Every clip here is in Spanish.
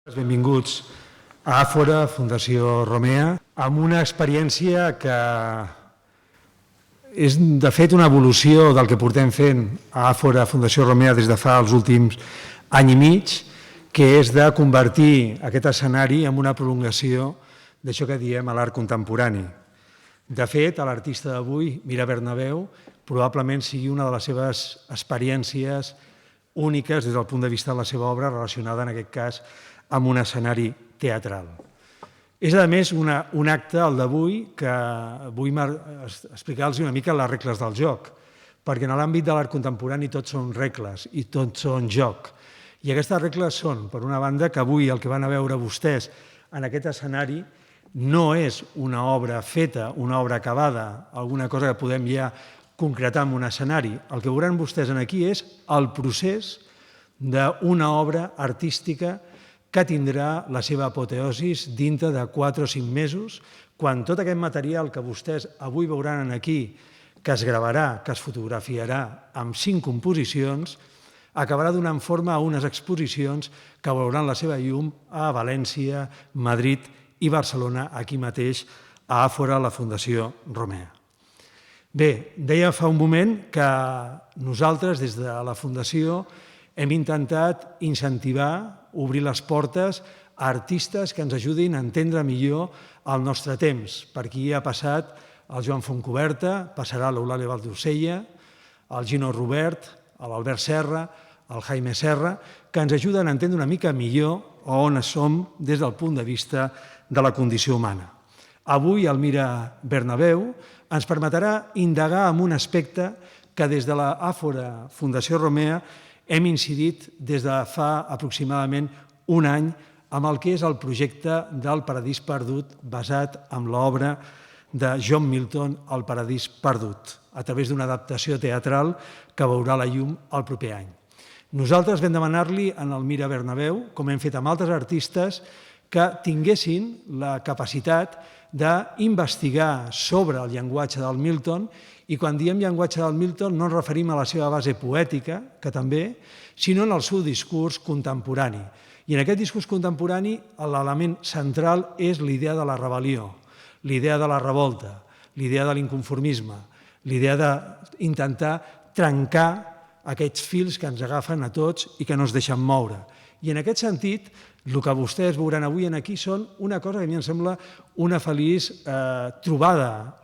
Benvinguts a Àfora, Fundació Romea, amb una experiència que és, de fet, una evolució del que portem fent a Àfora, Fundació Romea, des de fa els últims any i mig, que és de convertir aquest escenari en una prolongació d'això que diem a l'art contemporani. De fet, l'artista d'avui, Mira Bernabéu, probablement sigui una de les seves experiències úniques des del punt de vista de la seva obra relacionada, en aquest cas, amb un escenari teatral. És, a més, un acte, el d'avui, que vull explicar-los una mica les regles del joc, perquè en l'àmbit de l'art contemporani tot són regles i tot són joc. I aquestes regles són, per una banda, que avui el que van a veure vostès en aquest escenari no és una obra feta, una obra acabada, alguna cosa que podem ja concretar en un escenari. El que veuran vostès aquí és el procés d'una obra artística que tindrà la seva apoteosis dintre de 4 o 5 mesos, quan tot aquest material que vostès avui veuran aquí, que es gravarà, que es fotografiarà amb 5 composicions, acabarà donant forma a unes exposicions que veuran la seva llum a València, Madrid i Barcelona, aquí mateix, a Àfora, la Fundació Romea. Bé, deia fa un moment que nosaltres, des de la Fundació, hem intentat incentivar, obrir les portes a artistes que ens ajudin a entendre millor el nostre temps. Per aquí ha passat el Joan Fontcoberta, passarà l'Eulàlia Valdosella, el Gino Robert, l'Albert Serra, el Jaime Serra, que ens ajuden a entendre una mica millor on som des del punt de vista de la condició humana. Avui el Mira Bernabéu ens permetrà indagar en un aspecte que des de la Àfora Fundació Romea hem incidit des de fa aproximadament un any amb el que és el projecte del Paradís Perdut basat en l'obra de John Milton, El Paradís Perdut, a través d'una adaptació teatral que veurà la llum el proper any. Nosaltres vam demanar-li al Mira Bernabéu, com hem fet amb altres artistes, que tinguessin la capacitat d'investigar sobre el llenguatge del Milton, i quan diem llenguatge del Milton no ens referim a la seva base poètica, que també, sinó en el seu discurs contemporani. I en aquest discurs contemporani l'element central és l'idea de la rebel·lió, l'idea de la revolta, l'idea de l'inconformisme, l'idea d'intentar trencar aquests fils que ens agafen a tots i que no ens deixen moure. I en aquest sentit, el que vostès veuran avui aquí són una cosa que a mi em sembla una feliç trobada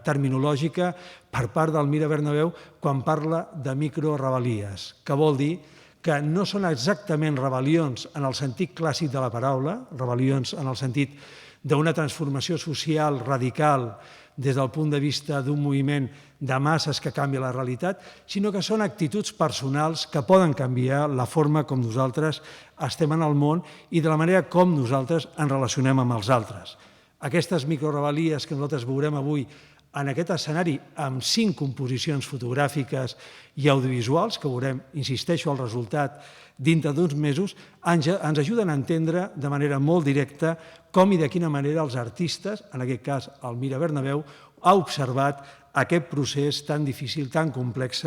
terminològica per part del Mira Bernabéu quan parla de microrebel·lies, que vol dir que no són exactament rebel·lions en el sentit clàssic de la paraula, rebel·lions en el sentit d'una transformació social radical des del punt de vista d'un moviment de masses que canvia la realitat, sinó que són actituds personals que poden canviar la forma com nosaltres estem en el món i de la manera com nosaltres ens relacionem amb els altres. Aquestes microrebel·lies que nosaltres veurem avui en aquest escenari amb 5 composicions fotogràfiques i audiovisuals, que veurem, insisteixo, el resultat dintre d'uns mesos, ens ajuden a entendre de manera molt directa com i de quina manera els artistes, en aquest cas el Mira Bernabéu, ha observat aquest procés tan difícil, tan complex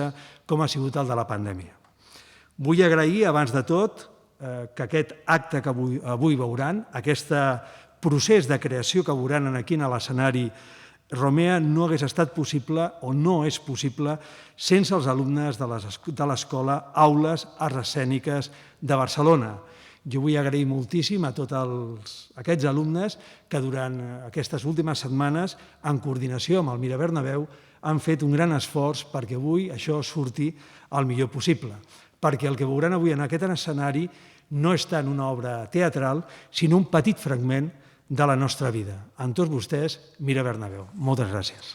com ha sigut el de la pandèmia. Vull agrair, abans de tot, que aquest acte que avui veuran, aquest procés de creació que veuran aquí a l'escenari Romea no hagués estat possible o no és possible sense els alumnes de l'Escola Aules Arts Escèniques de Barcelona. Jo vull agrair moltíssim a tots aquests alumnes que durant aquestes últimes setmanes, en coordinació amb el Mira Bernabéu, han fet un gran esforç perquè avui això surti el millor possible. Perquè el que veuran avui en aquest escenari no és tant una obra teatral, sinó un petit fragment de la nostra vida. Amb tots vostès, Mira Bernabéu. Moltes gràcies.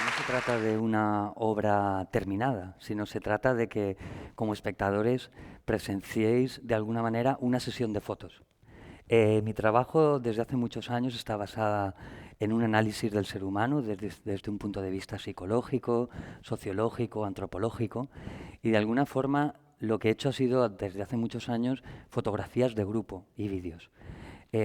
No se trata de una obra terminada, sino se trata de que como espectadores presenciéis de alguna manera una sesión de fotos. Mi trabajo desde hace muchos años está basada en un análisis del ser humano desde un punto de vista psicológico, sociológico, antropológico, y de alguna forma lo que he hecho ha sido desde hace muchos años fotografías de grupo y vídeos.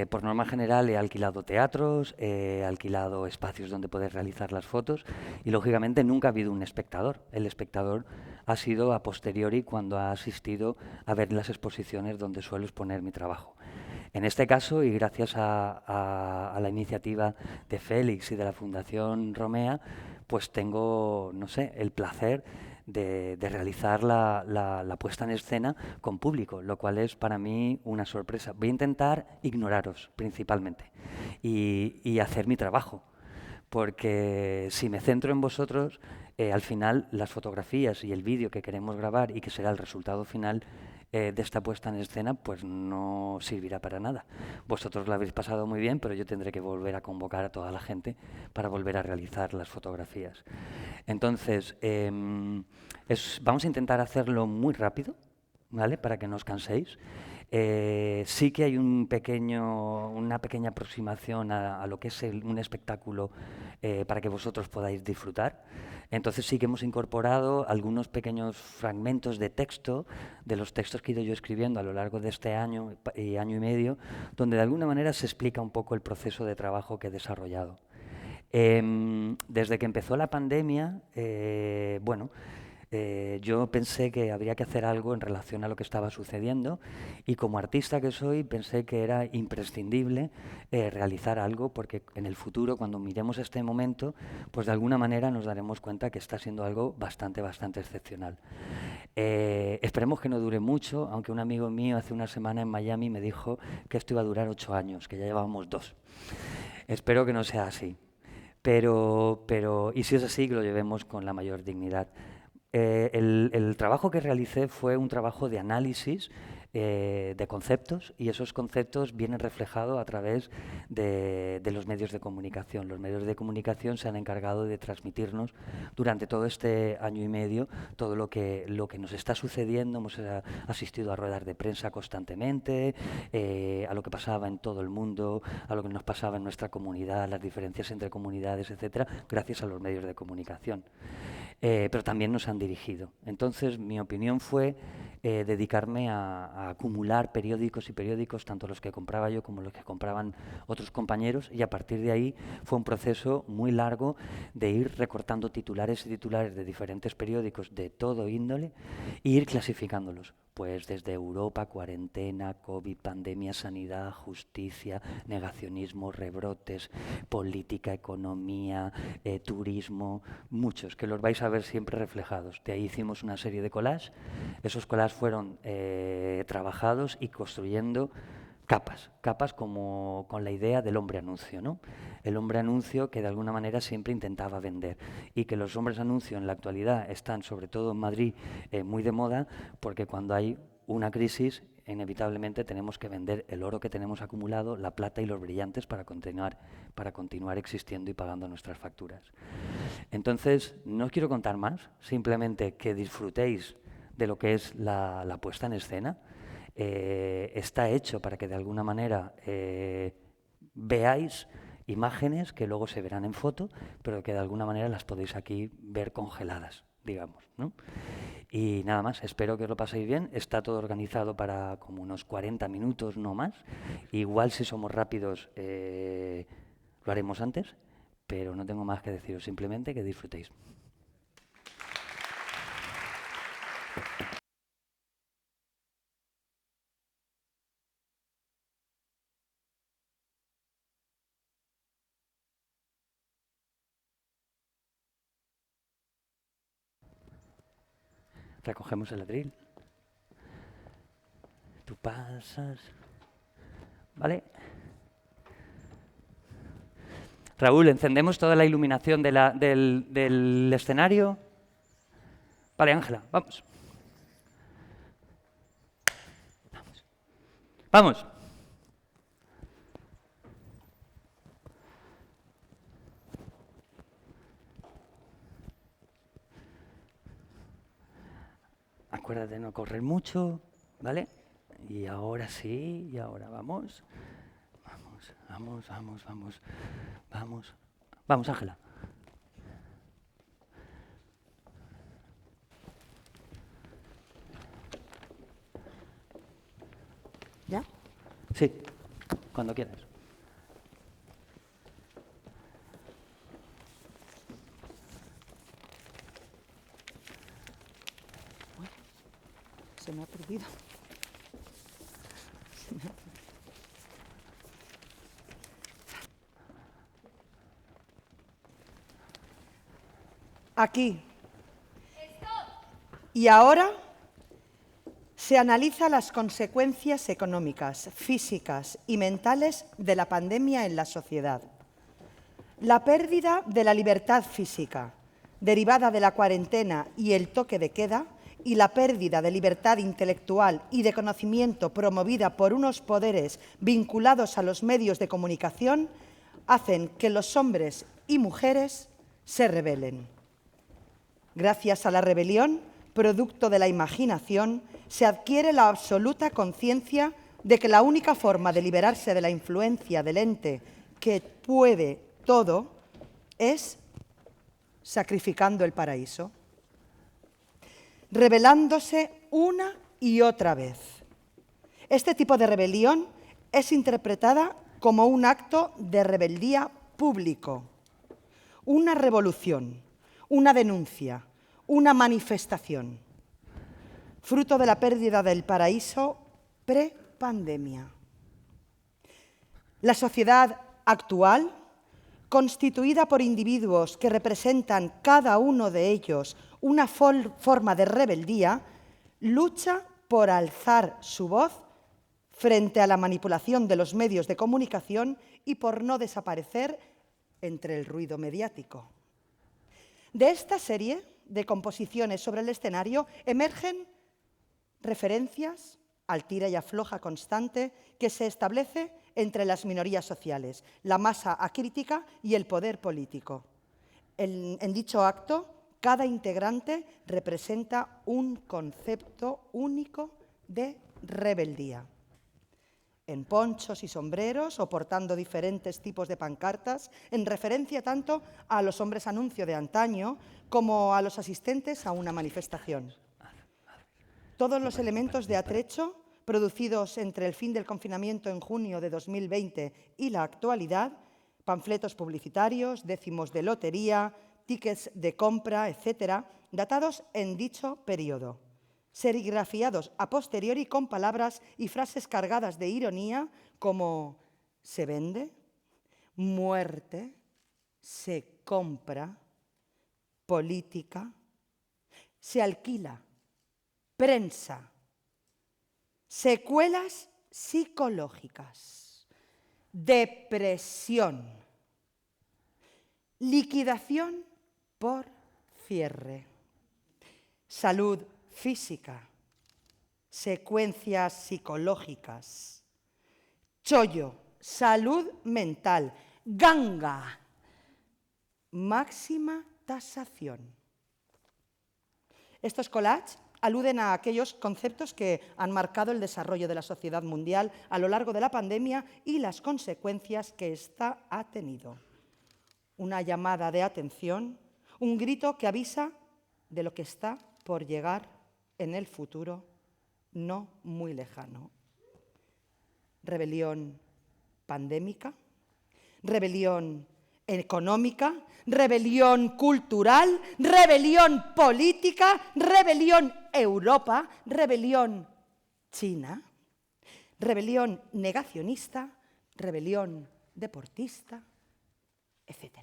Por norma general he alquilado teatros, he alquilado espacios donde poder realizar las fotos y lógicamente nunca ha habido un espectador. El espectador ha sido a posteriori cuando ha asistido a ver las exposiciones donde suelo exponer mi trabajo. En este caso, y gracias a la iniciativa de Félix y de la Fundación Romea, pues tengo, no sé, el placer de realizar la puesta en escena con público, lo cual es para mí una sorpresa. Voy a intentar ignoraros principalmente y hacer mi trabajo, porque si me centro en vosotros, al final las fotografías y el vídeo que queremos grabar y que será el resultado final de esta puesta en escena, pues no servirá para nada. Vosotros lo habéis pasado muy bien, pero yo tendré que volver a convocar a toda la gente para volver a realizar las fotografías. Entonces, vamos a intentar hacerlo muy rápido, ¿vale? Para que no os canséis. Sí que hay una pequeña aproximación a lo que es un espectáculo para que vosotros podáis disfrutar. Entonces sí que hemos incorporado algunos pequeños fragmentos de texto, de los textos que he ido yo escribiendo a lo largo de este año y año y medio, donde de alguna manera se explica un poco el proceso de trabajo que he desarrollado. Desde que empezó la pandemia, yo pensé que habría que hacer algo en relación a lo que estaba sucediendo y como artista que soy pensé que era imprescindible realizar algo porque en el futuro cuando miremos este momento pues de alguna manera nos daremos cuenta que está siendo algo bastante excepcional. Esperemos que no dure mucho, aunque un amigo mío hace una semana en Miami me dijo que esto iba a durar 8 años, que ya llevábamos 2. Espero que no sea así. Y si es así, que lo llevemos con la mayor dignidad. El trabajo que realicé fue un trabajo de análisis de conceptos y esos conceptos vienen reflejados a través de los medios de comunicación. Los medios de comunicación se han encargado de transmitirnos durante todo este año y medio todo lo que nos está sucediendo. Hemos asistido a ruedas de prensa constantemente, a lo que pasaba en todo el mundo, a lo que nos pasaba en nuestra comunidad, las diferencias entre comunidades, etcétera, gracias a los medios de comunicación. Pero también nos han dirigido. Entonces, mi opinión fue dedicarme a acumular periódicos y periódicos, tanto los que compraba yo como los que compraban otros compañeros, y a partir de ahí fue un proceso muy largo de ir recortando titulares y titulares de diferentes periódicos de todo índole e ir clasificándolos. Pues desde Europa, cuarentena, COVID, pandemia, sanidad, justicia, negacionismo, rebrotes, política, economía, turismo, muchos, que los vais a ver siempre reflejados. De ahí hicimos una serie de collages. Esos collages fueron trabajados y construyendo capas como con la idea del hombre anuncio, ¿no? El hombre anuncio que de alguna manera siempre intentaba vender y que los hombres anuncio en la actualidad están, sobre todo en Madrid, muy de moda porque cuando hay una crisis inevitablemente tenemos que vender el oro que tenemos acumulado, la plata y los brillantes para continuar existiendo y pagando nuestras facturas. Entonces, no os quiero contar más, simplemente que disfrutéis de lo que es la puesta en escena. Está hecho para que de alguna manera veáis imágenes que luego se verán en foto, pero que de alguna manera las podéis aquí ver congeladas, digamos, ¿no? Y nada más, espero que os lo paséis bien. Está todo organizado para como unos 40 minutos, no más. Igual si somos rápidos lo haremos antes, pero no tengo más que deciros, simplemente que disfrutéis. Recogemos el atril. Tú pasas. ¿Vale? Raúl, ¿encendemos toda la iluminación del escenario? Vale, Ángela, vamos. Vamos. Acuérdate de no correr mucho, ¿vale? Y ahora sí, y ahora vamos. Vamos, Ángela. ¿Ya? Sí. Cuando quieras. Se me ha perdido. Aquí. Y ahora se analizan las consecuencias económicas, físicas y mentales de la pandemia en la sociedad. La pérdida de la libertad física, derivada de la cuarentena y el toque de queda, y la pérdida de libertad intelectual y de conocimiento promovida por unos poderes vinculados a los medios de comunicación, hacen que los hombres y mujeres se rebelen. Gracias a la rebelión, producto de la imaginación, se adquiere la absoluta conciencia de que la única forma de liberarse de la influencia del ente que puede todo es sacrificando el paraíso, rebelándose una y otra vez. Este tipo de rebelión es interpretada como un acto de rebeldía público, una revolución, una denuncia, una manifestación, fruto de la pérdida del paraíso pre-pandemia. La sociedad actual, constituida por individuos que representan cada uno de ellos una forma de rebeldía, lucha por alzar su voz frente a la manipulación de los medios de comunicación y por no desaparecer entre el ruido mediático. De esta serie de composiciones sobre el escenario emergen referencias al tira y afloja constante que se establece entre las minorías sociales, la masa acrítica y el poder político. En dicho acto, cada integrante representa un concepto único de rebeldía. En ponchos y sombreros o portando diferentes tipos de pancartas, en referencia tanto a los hombres anuncio de antaño como a los asistentes a una manifestación. Todos los elementos de atrecho producidos entre el fin del confinamiento en junio de 2020 y la actualidad, panfletos publicitarios, décimos de lotería, tickets de compra, etcétera, datados en dicho periodo, serigrafiados a posteriori con palabras y frases cargadas de ironía como se vende, muerte, se compra, política, se alquila, prensa, secuelas psicológicas, depresión, liquidación por cierre, salud física, secuencias psicológicas, chollo, salud mental, ganga, máxima tasación. Estos collages aluden a aquellos conceptos que han marcado el desarrollo de la sociedad mundial a lo largo de la pandemia y las consecuencias que ésta ha tenido. Una llamada de atención, un grito que avisa de lo que está por llegar en el futuro no muy lejano. Rebelión pandémica, rebelión económica, rebelión cultural, rebelión política, rebelión Europa, rebelión China, rebelión negacionista, rebelión deportista, etc.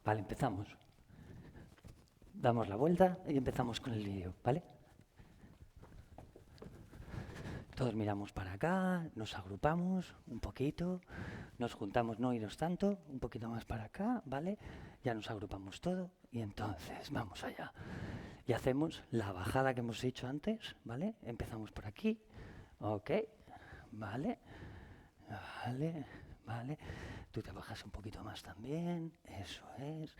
Vale, empezamos. Damos la vuelta y empezamos con el vídeo, ¿vale? Todos miramos para acá, nos agrupamos un poquito, nos juntamos, no iros tanto, un poquito más para acá, ¿vale? Ya nos agrupamos todo y entonces vamos allá. Y hacemos la bajada que hemos hecho antes, ¿vale? Empezamos por aquí, ok, vale, vale, vale. Tú te bajas un poquito más también, eso es.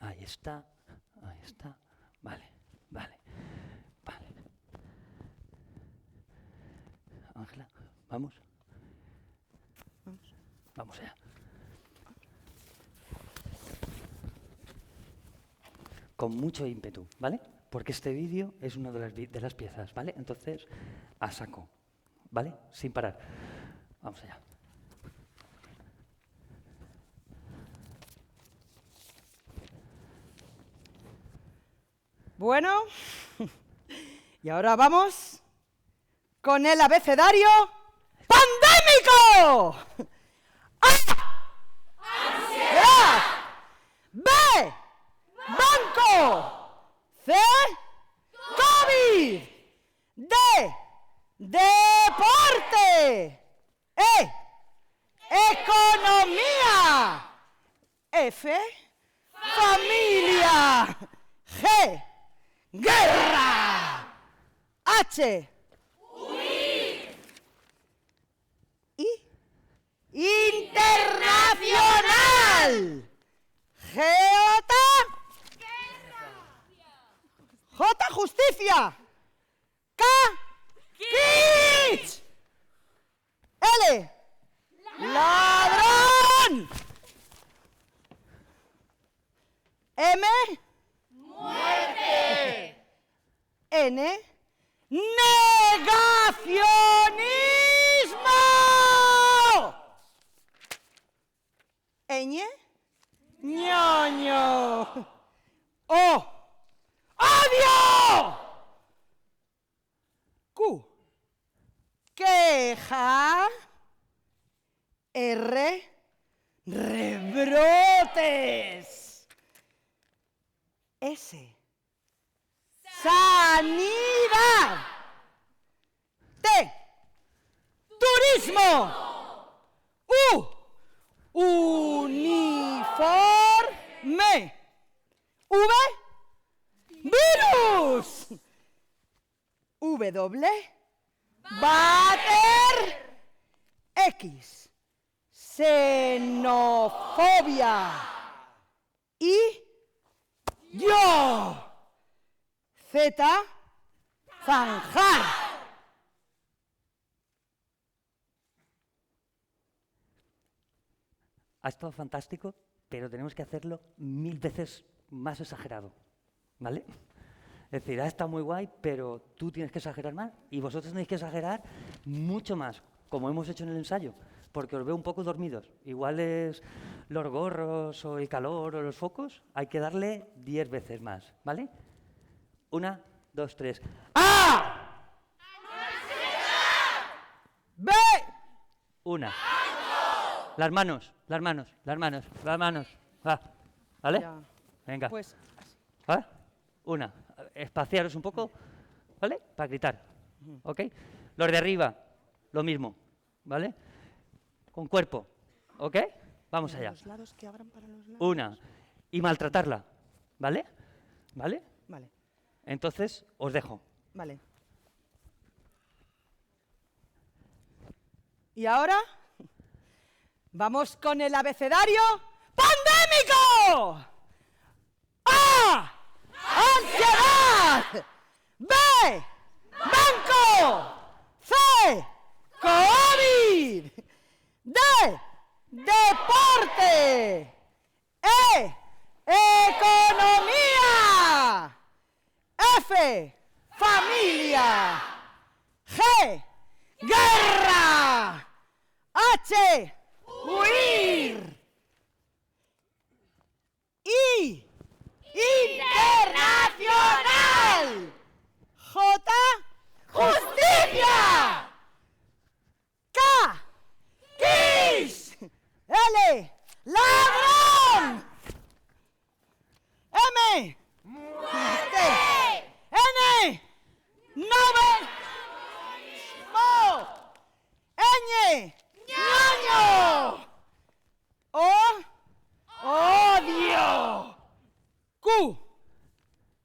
Ahí está, vale, vale, vale. Ángela, ¿vamos? Vamos allá. Con mucho ímpetu, ¿vale? porque este vídeo es una de las piezas, ¿vale? Entonces, a saco, ¿vale? Sin parar. Vamos allá. Bueno, y ahora vamos con el abecedario pandémico. A. Ansiedad. B. Banco. C. COVID. D. Deporte. E. Economía. F. Familia. G. Guerra. H. Huir. I. Internacional. J. J. Justicia. K. Kitsch. L. Ladrón. M. Muerte. N. Negacionismo. Ñ. Ñoño. O. ¡Odio! Q. Queja. R. Rebrotes. S. Sanidad. T. Turismo. U. Uniforme. V. Virus. W. Váter. X. Xenofobia. Y. Yo. Z. Zanjar. Ha estado fantástico, pero tenemos que hacerlo 1000 veces más exagerado, ¿vale? Es decir, ha estado muy guay, pero tú tienes que exagerar más y vosotros tenéis que exagerar mucho más, como hemos hecho en el ensayo, porque os veo un poco dormidos. Igual es los gorros o el calor o los focos, hay que darle 10 veces más, ¿vale? 1, 2, 3. A. B. 1. Las manos. Va, ¿vale? Ya. Venga. Pues así. ¿Vale? 1. Espaciaros un poco, ¿vale? Para gritar, ¿ok? Los de arriba, lo mismo, ¿vale? Con cuerpo, ¿ok? Vamos allá. Los lados que abran para los lados. 1. Y maltratarla, ¿vale? ¿Vale? Vale, Entonces, os dejo. vale. Y ahora vamos con el abecedario pandémico. A. Ansiedad. B. Banco. C. COVID. D. Deporte. E. Economía. F. Familia. G. Guerra. H. Huir. I. Internacional. J. Justicia. K. Kiss. L. Ladrón. M. Muerte. N. Nobel. Ñ. Ñoño. O. Odio. Q.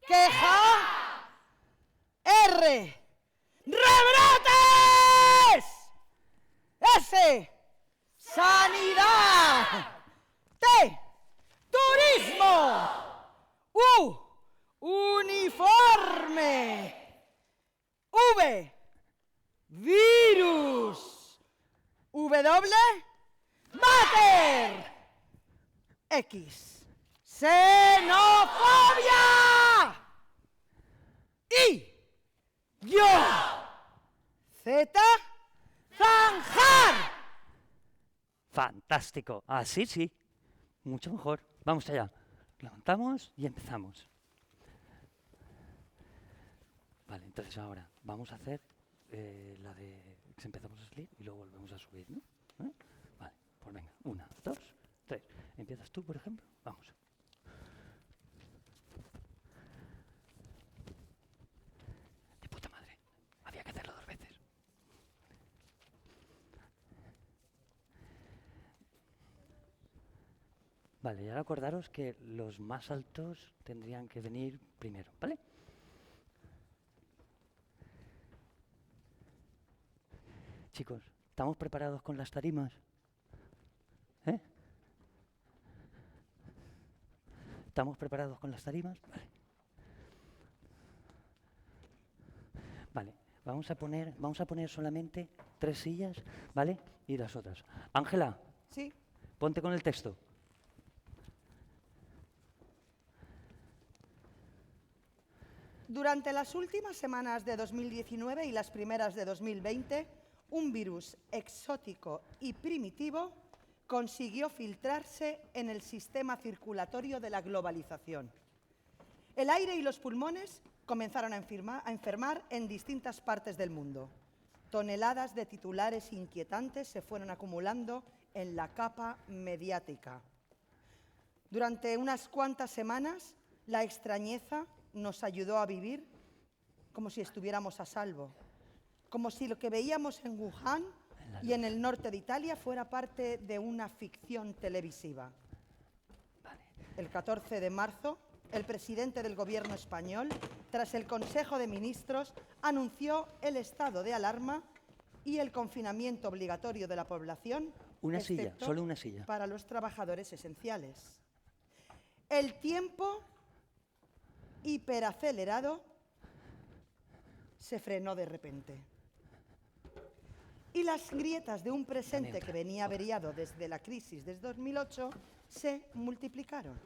Queja. R. Rebrotes. S. Sanidad. T. Turismo. U. Uniforme. V. Virus. W. Váter. X. Xenofobia. I. Yo. Z. Zanjar. Fantástico. Así sí. Mucho mejor. Vamos allá. Levantamos y empezamos. Vale, entonces ahora vamos a hacer la de... Empezamos a salir y luego volvemos a subir, ¿no? ¿Eh? Vale, pues venga. 1, 2, 3. Empiezas tú, por ejemplo. Vamos. De puta madre. Había que hacerlo 2 veces. Vale, y ahora acordaros que los más altos tendrían que venir primero, ¿vale? Chicos, ¿estamos preparados con las tarimas? ¿Eh? ¿Estamos preparados con las tarimas? Vale. Vale, vamos a poner solamente 3 sillas, ¿vale? Y las otras. Ángela, Sí. ponte con el texto. Durante las últimas semanas de 2019 y las primeras de 2020, un virus exótico y primitivo consiguió filtrarse en el sistema circulatorio de la globalización. El aire y los pulmones comenzaron a enfermar en distintas partes del mundo. Toneladas de titulares inquietantes se fueron acumulando en la capa mediática. Durante unas cuantas semanas, la extrañeza nos ayudó a vivir como si estuviéramos a salvo, como si lo que veíamos en Wuhan y en el norte de Italia fuera parte de una ficción televisiva. El 14 de marzo, el presidente del Gobierno español, tras el Consejo de Ministros, anunció el estado de alarma y el confinamiento obligatorio de la población, Una silla, excepto solo una silla. para los trabajadores esenciales. El tiempo hiperacelerado se frenó de repente. Y las grietas de un presente que venía averiado desde la crisis de 2008 se multiplicaron.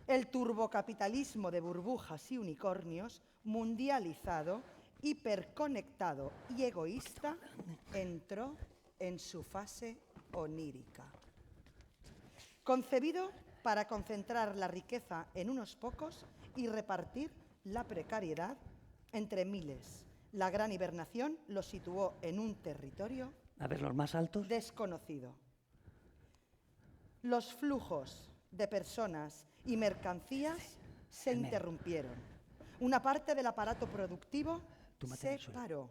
El turbocapitalismo de burbujas y unicornios, mundializado, hiperconectado y egoísta, entró en su fase onírica. Concebido para concentrar la riqueza en unos pocos y repartir la precariedad entre miles. La gran hibernación lo situó en un territorio A ver, los más altos. desconocido. Los flujos de personas y mercancías se interrumpieron. Una parte del aparato productivo se paró.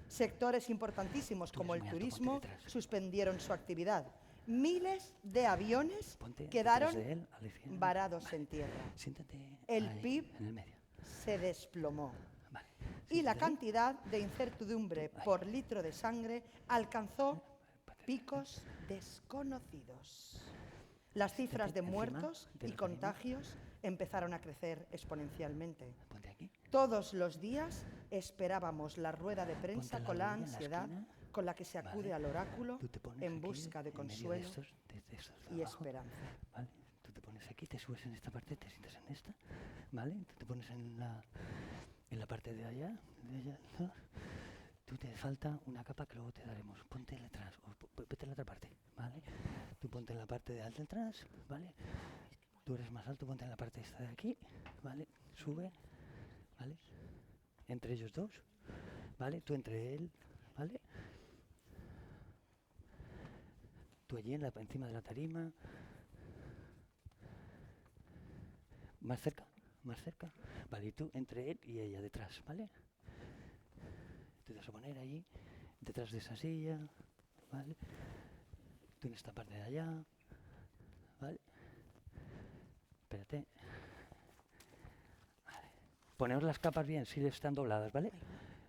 Sectores importantísimos como el turismo suspendieron su actividad. Miles de aviones quedaron varados en tierra. Siéntate El ahí, PIB en el medio. se desplomó. Vale. Y la Siéntate. cantidad de incertidumbre por litro de sangre alcanzó picos desconocidos. Las cifras de Encima muertos de y la tarima. contagios empezaron a crecer exponencialmente. Ponte aquí. Todos los días esperábamos la rueda de prensa Ponte con la la orilla en la ansiedad esquina. con la que se acude Vale. al oráculo Tú te pones en aquí, busca de en medio consuelo de estos de y abajo. esperanza. Vale. Tú te pones aquí, te subes en esta parte, te sientas en esta. Vale. Tú te pones en la parte de allá. ¿No? Tú te falta una capa que luego te daremos. Ponte detrás, o vete a la otra parte, ¿vale? Tú ponte en la parte de alto atrás, ¿vale? Tú eres más alto, ponte en la parte esta de aquí, ¿vale? Sube, ¿vale? Entre ellos dos, ¿vale? Tú entre él, ¿vale? Tú allí encima de la tarima. Más cerca, más cerca. Vale, y tú entre él y ella detrás, ¿vale? Te vas a poner allí, detrás de esa silla, ¿vale? Tú en esta parte de allá, ¿vale? Espérate. Vale. Poneos las capas bien, si están dobladas, ¿vale?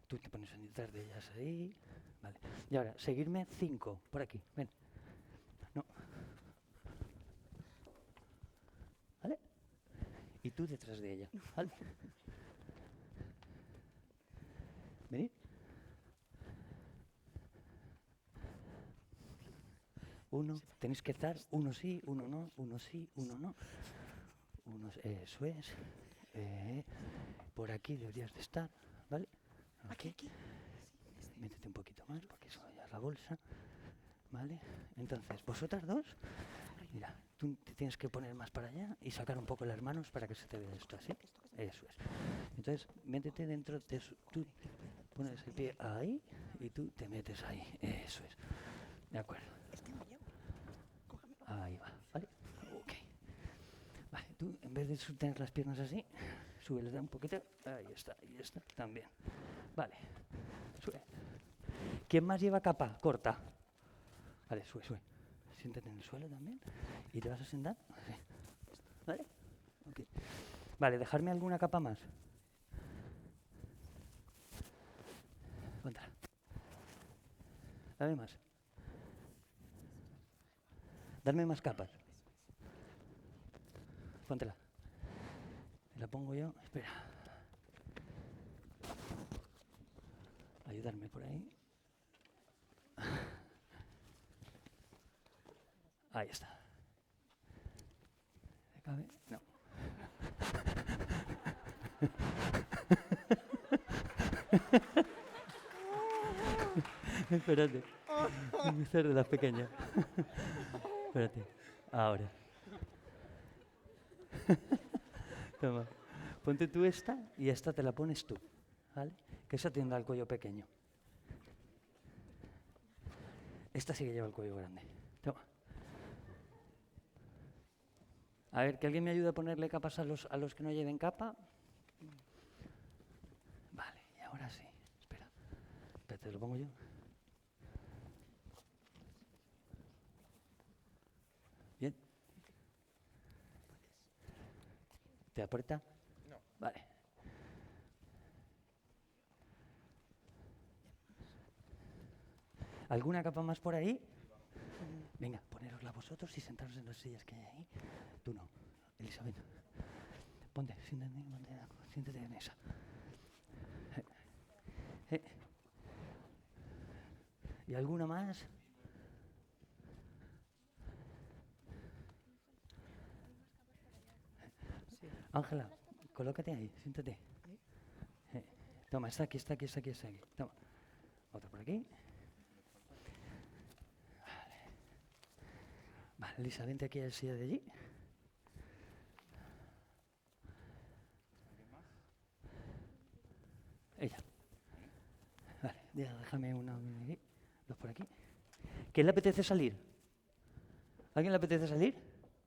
Tú te pones detrás de ellas ahí, ¿vale? Y ahora, seguirme 5, por aquí, ven. No. ¿Vale? Y tú detrás de ella, ¿vale? Venid. 1, tenéis que estar, 1 sí, 1 no, 1 sí, 1 no. Eso es. por aquí deberías de estar, ¿vale? Aquí. Métete un poquito más, porque eso ya es la bolsa, ¿vale? Entonces, vosotras dos, mira, tú te tienes que poner más para allá y sacar un poco las manos para que se te vea esto, ¿así? Eso es. Entonces, métete dentro de eso. Tú pones el pie ahí y tú te metes ahí. Eso es. De acuerdo. Ahí va, ¿vale? Ok. Vale, tú en vez de tener las piernas así, súbeles un poquito. Ahí está, también. Vale, sube. ¿Quién más lleva capa corta? Vale, sube. Siéntate en el suelo también. ¿Y te vas a sentar? Así. ¿Vale? Ok. Vale, dejarme alguna capa más. Póntela. Dame más. Dame más capas. Póntela. La pongo yo. Espera. Ayudarme por ahí. Ahí está. ¿Le cabe? No. Espérate. Ser de las pequeñas. Espérate. Ahora. Toma. Ponte tú esta y esta te la pones tú. ¿Vale? Que esa tendrá el cuello pequeño. Esta sí que lleva el cuello grande. Toma. A ver, que alguien me ayude a ponerle capas a los que no lleven capa. Vale, y ahora sí. Espera, te lo pongo yo. Bien. ¿Te aprieta? No. Vale. ¿Alguna capa más por ahí? Venga, ponérosla vosotros y sentaros en las sillas que hay ahí. Tú no, Elizabeth. Ponte, siéntate en esa. ¿Y alguna más? Ángela, colócate ahí, siéntate. Toma, está aquí. Toma. Otra por aquí. Vale, Elisa, vente aquí a la silla de allí. Ella. Vale, déjame una aquí, dos por aquí. ¿Quién le apetece salir? ¿Alguien le apetece salir?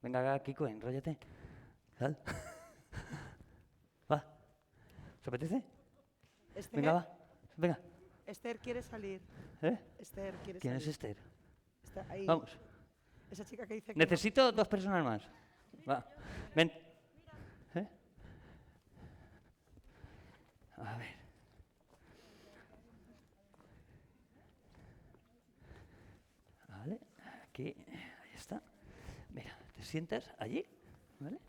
Venga, Kiko, enróllate. Sal. Va. ¿Os apetece? Esther, Venga, venga. Esther quiere salir. Esther quiere ¿Quién salir. es Esther? Está ahí. Vamos. Esa chica que dice que Necesito dos personas más. Va. Ven. A ver. Vale, aquí, ahí está. Mira, te sientas allí, ¿vale?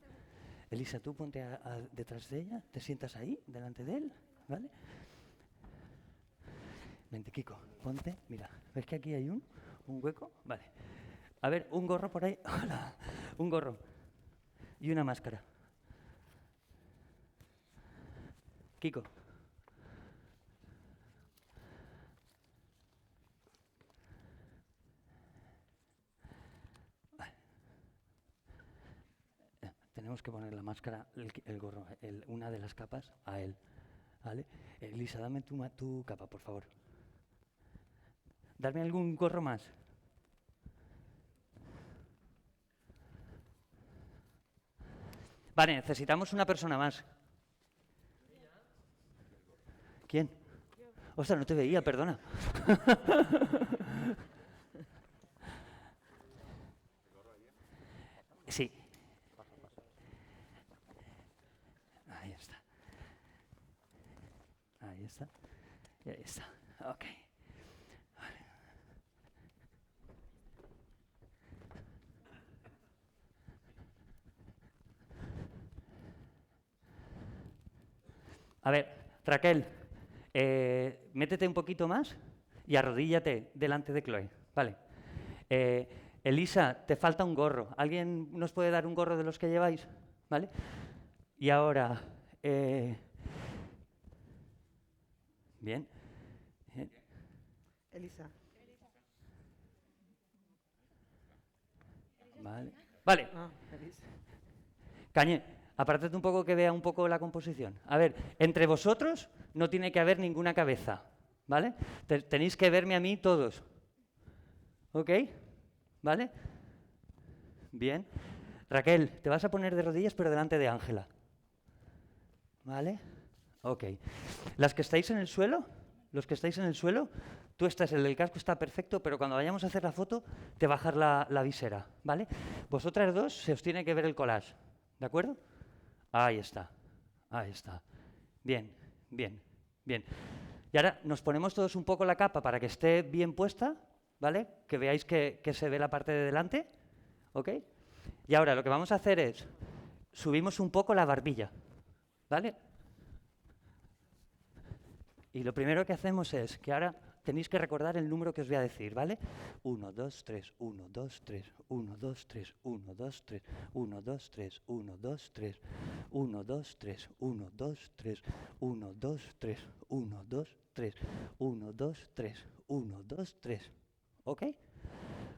Elisa, tú ponte detrás de ella, te sientas ahí, delante de él, ¿vale? Vente, Kiko, ponte, mira, ¿ves que aquí hay un hueco? Vale. A ver, un gorro por ahí. Hola. Un gorro. Y una máscara. Kiko. Tenemos que poner la máscara, el gorro, una de las capas a él. ¿Vale? Elisa, dame tu capa, por favor. Darme algún gorro más. Vale, necesitamos una persona más. ¿Quién? Ostras, no te veía, perdona. Sí. Ahí está. Ahí está. Y ahí está. Ok. Vale. A ver, Raquel, métete un poquito más y arrodíllate delante de Chloe. Vale. Elisa, te falta un gorro. ¿Alguien nos puede dar un gorro de los que lleváis? ¿Vale? Y ahora, Bien. Bien. Elisa. Vale. Vale. Ah, Elisa. Cañé, apártate un poco que vea un poco la composición. A ver, entre vosotros no tiene que haber ninguna cabeza, ¿vale? Tenéis que verme a mí todos. ¿Ok? ¿Vale? Bien. Raquel, te vas a poner de rodillas pero delante de Ángela. ¿Vale? Ok. Las que estáis en el suelo, los que estáis en el suelo, tú estás, el del casco está perfecto, pero cuando vayamos a hacer la foto, te bajar la visera, ¿vale? Vosotras dos se os tiene que ver el collage, ¿de acuerdo? Ahí está, ahí está. Bien, bien, bien. Y ahora nos ponemos todos un poco la capa para que esté bien puesta, ¿vale? Que veáis que se ve la parte de delante, ¿ok? Y ahora lo que vamos a hacer es, subimos un poco la barbilla, ¿vale? Y lo primero que hacemos es que ahora tenéis que recordar el número que os voy a decir, ¿vale? 1, 2, 3, 1, 2, 3, 1, 2, 3, 1, 2, 3, 1, 2, 3, 1, 2, 3, 1, 2, 3, 1, 2, 3, 1, 2, 3, 1, 2, 3, 1, 2, 3, 1, 2, 3. ¿Ok?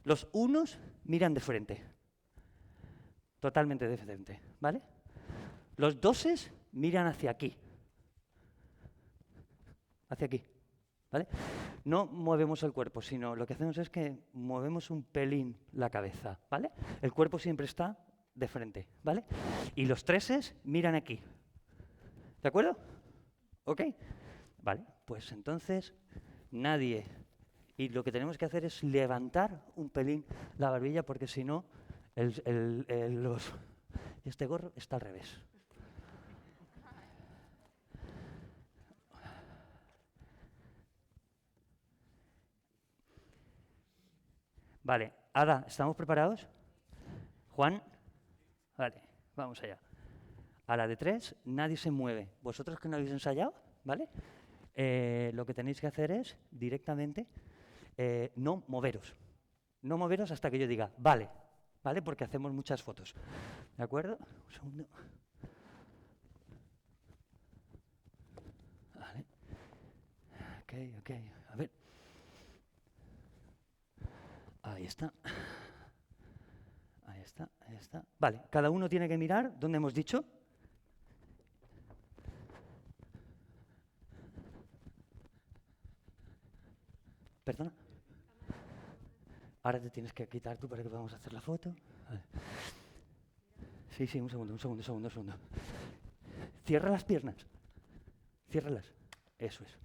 Los unos miran de frente. Totalmente de frente, ¿vale? Los doses miran hacia aquí. Hacia aquí, ¿vale? No movemos el cuerpo, sino lo que hacemos es que movemos un pelín la cabeza, ¿vale? El cuerpo siempre está de frente, ¿vale? Y los treses miran aquí, ¿de acuerdo? ¿Ok? Vale, pues entonces nadie. Y lo que tenemos que hacer es levantar un pelín la barbilla porque si no, este gorro está al revés. Vale, Ada, ¿estamos preparados? Juan, vale, vamos allá. A la de 3, nadie se mueve. Vosotros que no habéis ensayado, ¿vale? Lo que tenéis que hacer es directamente no moveros. No moveros hasta que yo diga, vale, ¿vale? Porque hacemos muchas fotos. ¿De acuerdo? Un segundo. Vale. Ok, a ver. Ahí está. Ahí está, ahí está. Vale, cada uno tiene que mirar dónde hemos dicho. Perdona. Ahora te tienes que quitar tú para que podamos hacer la foto. Vale. Sí, un segundo. Cierra las piernas. Ciérralas. Eso es.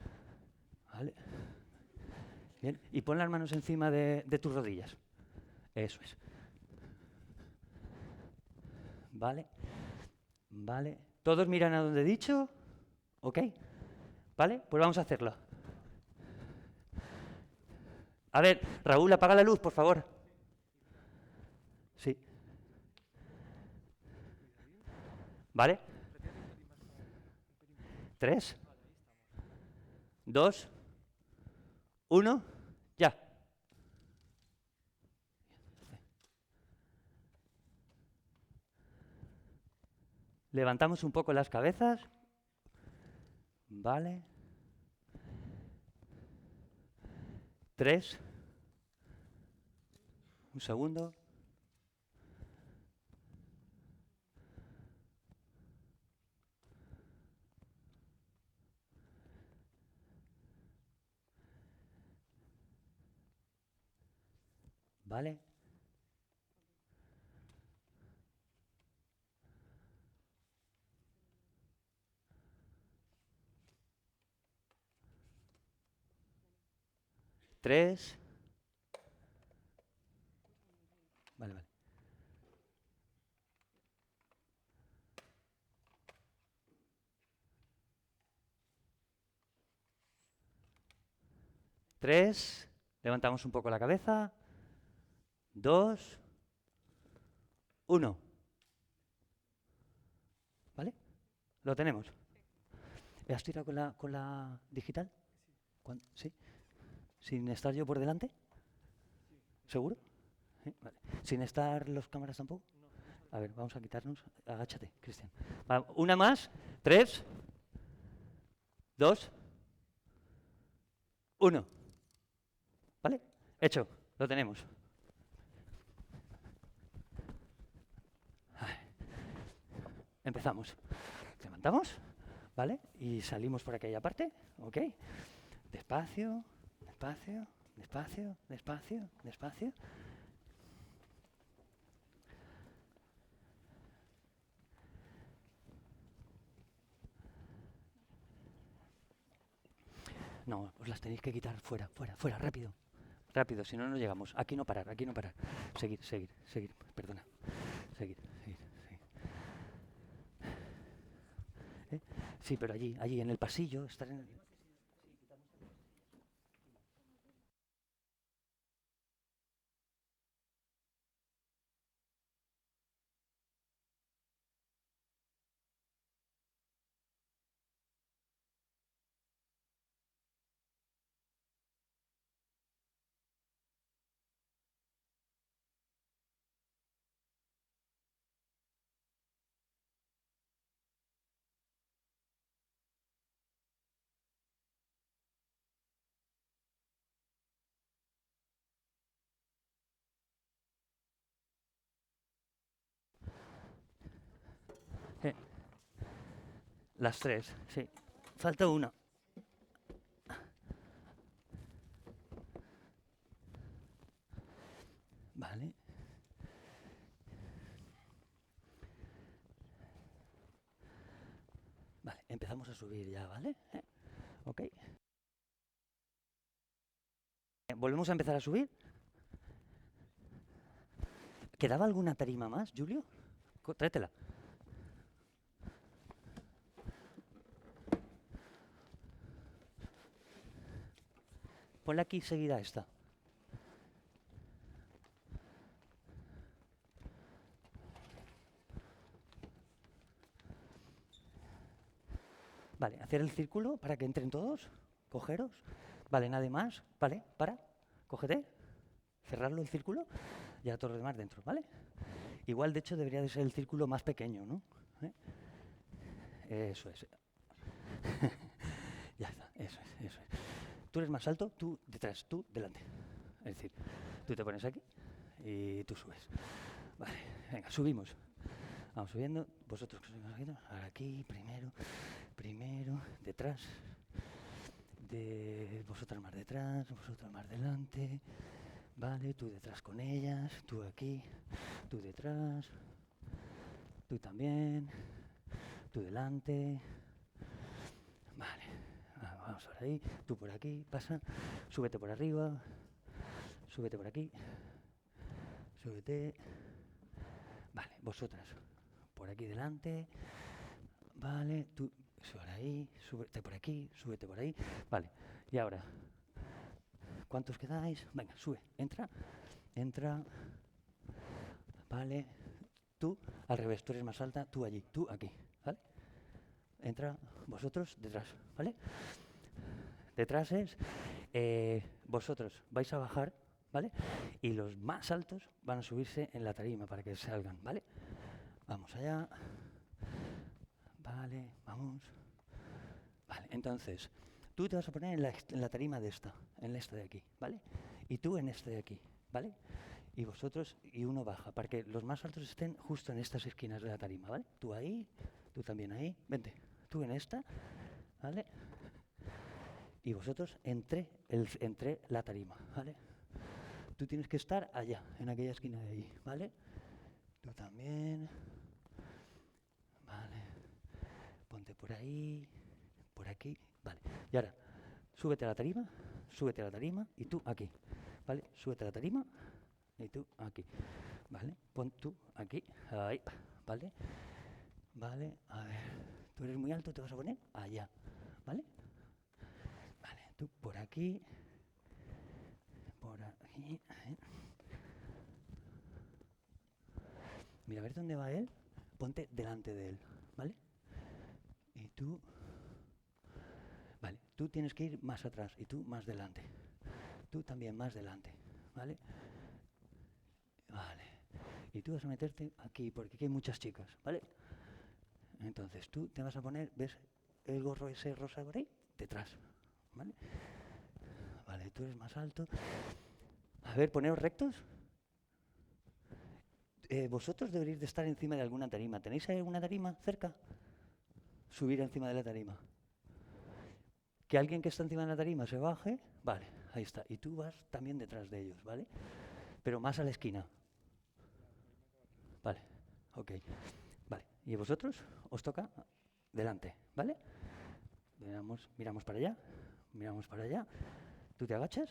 Vale. Bien. Y pon las manos encima de tus rodillas. Eso es. Vale. Vale. ¿Todos miran a donde he dicho? ¿Ok? ¿Vale? Pues vamos a hacerlo. A ver, Raúl, apaga la luz, por favor. Sí. ¿Vale? 3, 2, 1, ya. Levantamos un poco las cabezas. Vale. 3. Un segundo. Vale. Tres. Vale. 3. Levantamos un poco la cabeza. 2, 1. ¿Vale? Lo tenemos. ¿Has tirado con la digital? ¿Sí? ¿Sin estar yo por delante? ¿Seguro? ¿Sí? Vale. ¿Sin estar los cámaras tampoco? A ver, vamos a quitarnos. Agáchate, Cristian. Una más. 3, 2, 1. ¿Vale? Hecho, lo tenemos. Empezamos. Levantamos, ¿vale? Y salimos por aquella parte, ¿ok? Despacio, despacio, despacio, despacio, despacio. No, os las tenéis que quitar fuera, fuera, fuera, rápido. Rápido, si no, no llegamos. Aquí no parar, aquí no parar. Seguir, seguir, seguir, perdona. Seguir, seguir, seguir. Sí, pero allí, allí, en el pasillo, estar en el... Las 3, sí. Falta una. Vale. Vale, empezamos a subir ya, ¿vale? Ok. ¿Volvemos a empezar a subir? ¿Quedaba alguna tarima más, Julio? Tráetela. Ponle aquí seguida esta. Vale, hacer el círculo para que entren todos. Cogeros. Vale, nada más. Vale, para. Cógete. Cerrarlo el círculo. Ya todo lo demás dentro, ¿vale? Igual, de hecho, debería de ser el círculo más pequeño, ¿no? Eso es. Ya está, eso es, eso es. Tú eres más alto, tú detrás, tú delante. Es decir, tú te pones aquí y tú subes. Vale, venga, subimos. Vamos subiendo, vosotros que sois más bajitos, ahora aquí, primero, primero, detrás, de vosotras más detrás, vosotros más delante, vale, tú detrás con ellas, tú aquí, tú detrás, tú también, tú delante, vale, vamos ahora ahí, tú por aquí, pasa, súbete por arriba, súbete por aquí, súbete, vale, vosotras por aquí delante, vale, tú sube ahí, súbete por aquí, súbete por ahí, vale, y ahora, ¿cuántos quedáis? Venga, sube, entra, entra, vale, tú al revés, tú eres más alta, tú allí, tú aquí, ¿vale? Entra, vosotros detrás, ¿vale? Detrás es, vosotros vais a bajar, ¿vale? Y los más altos van a subirse en la tarima para que salgan, ¿vale? Vamos allá. Vale, vamos. Vale, entonces, tú te vas a poner en la tarima de esta, en esta de aquí, ¿vale? Y tú en este de aquí, ¿vale? Y vosotros, y uno baja, para que los más altos estén justo en estas esquinas de la tarima, ¿vale? Tú ahí, tú también ahí, vente, tú en esta, ¿vale? Y vosotros entre la tarima, ¿vale? Tú tienes que estar allá, en aquella esquina de allí, ¿vale? Tú también, ¿vale? Ponte por ahí, por aquí, vale. Y ahora, súbete a la tarima y tú aquí, ¿vale? Súbete a la tarima y tú aquí, ¿vale? Pon tú aquí, ahí, ¿vale? Vale, a ver, tú eres muy alto, te vas a poner allá, ¿vale? Vale, tú por aquí, mira, a ver dónde va él, ponte delante de él, ¿vale? Y tú, vale, tú tienes que ir más atrás y tú más delante. Tú también más delante, ¿vale? Vale. Y tú vas a meterte aquí, porque aquí hay muchas chicas, ¿vale? Entonces tú te vas a poner, ¿ves el gorro ese rosa por ahí? Detrás, ¿vale? Vale, tú eres más alto. A ver, poneros rectos. Vosotros deberíais de estar encima de alguna tarima. ¿Tenéis alguna tarima cerca? Subir encima de la tarima. Que alguien que está encima de la tarima se baje. Vale, ahí está. Y tú vas también detrás de ellos, ¿vale? Pero más a la esquina. Vale, ok. Vale, y vosotros os toca delante, ¿vale? Miramos para allá, miramos para allá. Tú te agachas,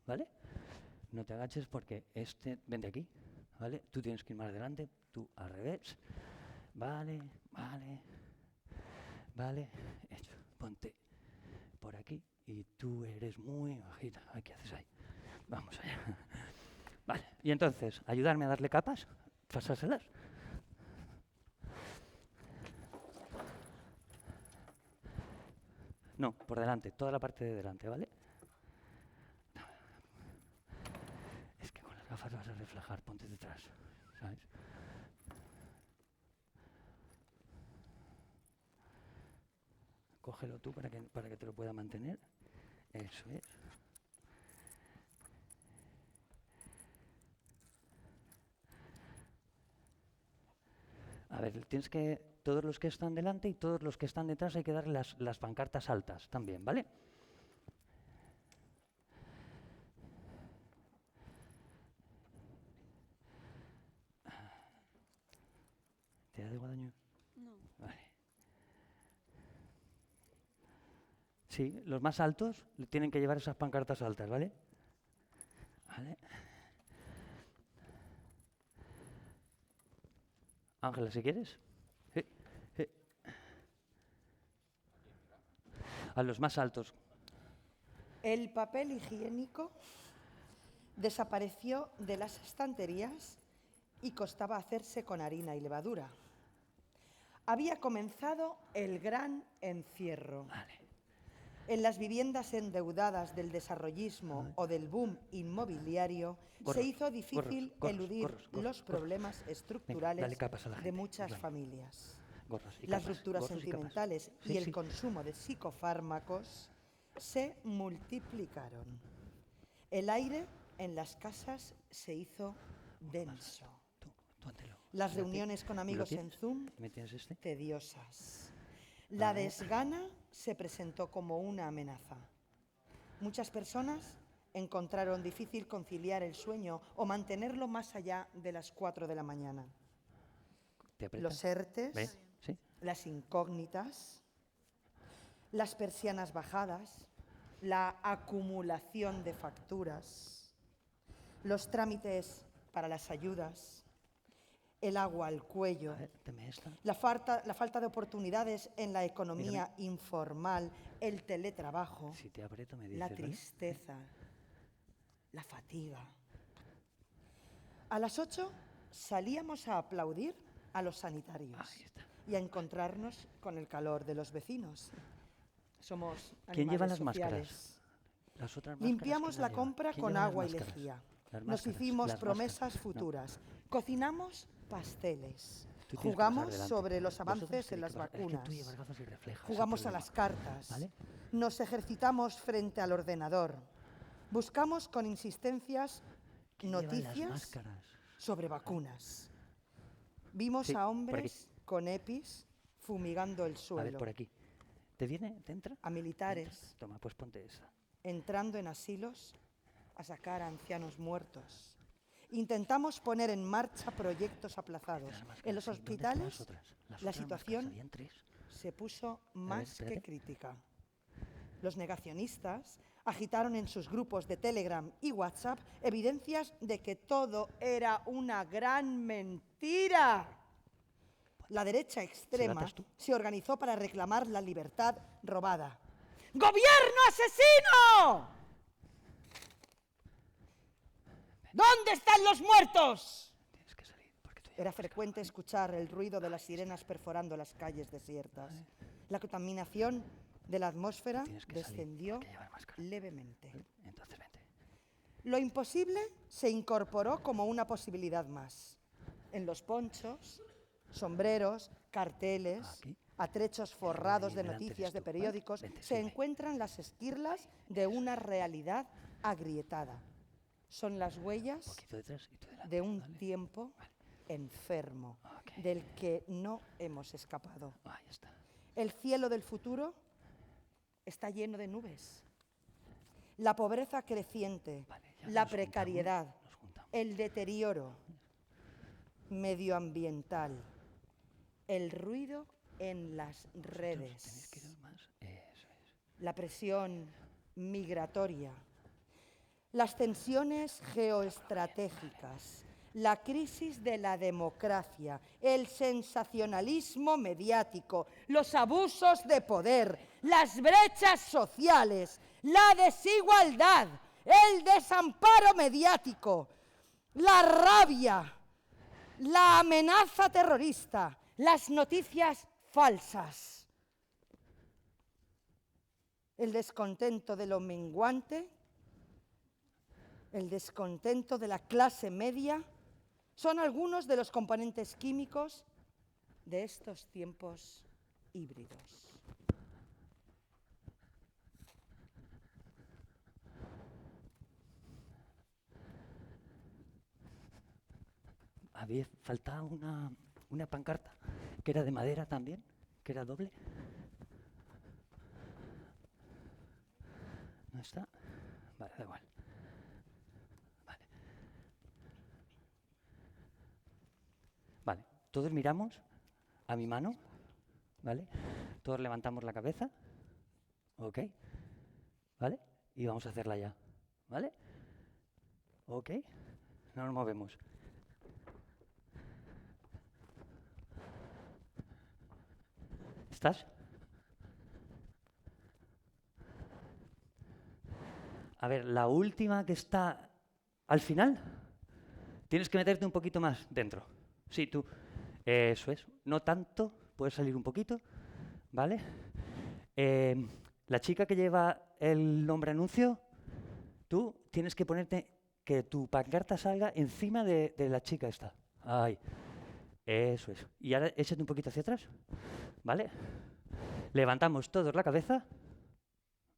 ¿vale? No te agaches porque vente aquí, ¿vale? Tú tienes que ir más adelante, tú al revés. Vale, vale, vale. Hecho, ponte por aquí y tú eres muy bajita. ¿Qué haces ahí? Vamos allá. Vale, y entonces, ayudarme a darle capas, pasárselas. No, por delante, toda la parte de delante, ¿vale? Es que con las gafas vas a reflejar, ponte detrás, ¿sabes? Cógelo tú para que te lo pueda mantener. Eso es. A ver, todos los que están delante y todos los que están detrás hay que darle las pancartas altas también, ¿vale? ¿Te da igual daño? No. Vale. Sí, los más altos tienen que llevar esas pancartas altas, ¿vale? Vale. Ángela, si quieres. A los más altos. El papel higiénico desapareció de las estanterías y costaba hacerse con harina y levadura. Había comenzado el gran encierro. Vale. En las viviendas endeudadas del desarrollismo o del boom inmobiliario se hizo difícil eludir los problemas estructurales de muchas familias. Las rupturas sentimentales y el consumo de psicofármacos se multiplicaron. El aire en las casas se hizo denso. Las reuniones con amigos en Zoom, tediosas. La desgana se presentó como una amenaza. Muchas personas encontraron difícil conciliar el sueño o mantenerlo más allá de las 4 de la mañana. Los ERTEs, las incógnitas, las persianas bajadas, la acumulación de facturas, los trámites para las ayudas, el agua al cuello, la falta de oportunidades en la economía informal, el teletrabajo, la tristeza, la fatiga. A las 8 salíamos a aplaudir a los sanitarios y a encontrarnos con el calor de los vecinos. Somos animales ¿Quién lleva las sociales. máscaras? Las otras Limpiamos la compra con agua y máscaras? lejía. Las Nos máscaras, hicimos las promesas máscaras. futuras. No. Cocinamos pasteles. Tú tienes que Jugamos pasar delante. sobre los Vosotros avances en tenéis las que pasar. Es que vacunas. tú llevas gafas y reflejas el Jugamos a problema. las cartas. ¿Vale? Nos ejercitamos frente al ordenador. Buscamos con insistencias ¿Quién lleva las noticias máscaras? sobre vacunas. Vimos Sí, a por hombres con EPIs fumigando el A suelo. ver, por aquí. ¿Te viene? ¿Te entra? A militares Entra. Toma, pues ponte esa. entrando en asilos a sacar a ancianos muertos. Intentamos poner en marcha proyectos aplazados. En los hospitales la situación se puso más que crítica. Los negacionistas agitaron en sus grupos de Telegram y WhatsApp evidencias de que todo era una gran mentira. La derecha extrema se organizó para reclamar la libertad robada. ¡Gobierno asesino! ¿Dónde están los muertos? Tienes que salir. Era frecuente escuchar el ruido de las sirenas perforando las calles desiertas. La contaminación de la atmósfera descendió levemente. Entonces vente. Lo imposible se incorporó como una posibilidad más. En los ponchos, sombreros, carteles, a trechos forrados de delante noticias eres de tú, ¿vale? periódicos, Vente, se sígueme. encuentran las esquirlas de una realidad agrietada. Son las Un huellas poquito detrás y tú delante. de un ¿vale? tiempo Vale. enfermo, Ok. del que no hemos escapado. Ahí está. El cielo del futuro está lleno de nubes. La pobreza creciente, Vale, ya la nos precariedad, nos juntamos. el deterioro medioambiental, el ruido en las Tenéis que redes, ir más. Eso es. la presión migratoria, las tensiones geoestratégicas, la crisis de la democracia, el sensacionalismo mediático, los abusos de poder, las brechas sociales, la desigualdad, el desamparo mediático, la rabia, la amenaza terrorista, las noticias falsas, el descontento de lo menguante, el descontento de la clase media, son algunos de los componentes químicos de estos tiempos híbridos. Había faltado una pancarta que era de madera también, que era doble. ¿No está? Vale, da igual. Vale. Vale, todos miramos a mi mano, ¿vale? Todos levantamos la cabeza, ¿ok? ¿Vale? Y vamos a hacerla ya, ¿vale? ¿Ok? No nos movemos. ¿Estás? A ver, la última que está al final, tienes que meterte un poquito más dentro. Sí, tú. Eso es. No tanto, puedes salir un poquito, ¿vale? La chica que lleva el nombre anuncio, tú tienes que ponerte que tu pancarta salga encima de la chica esta. Ahí. Eso es. Y ahora échate un poquito hacia atrás, ¿vale? Levantamos todos la cabeza,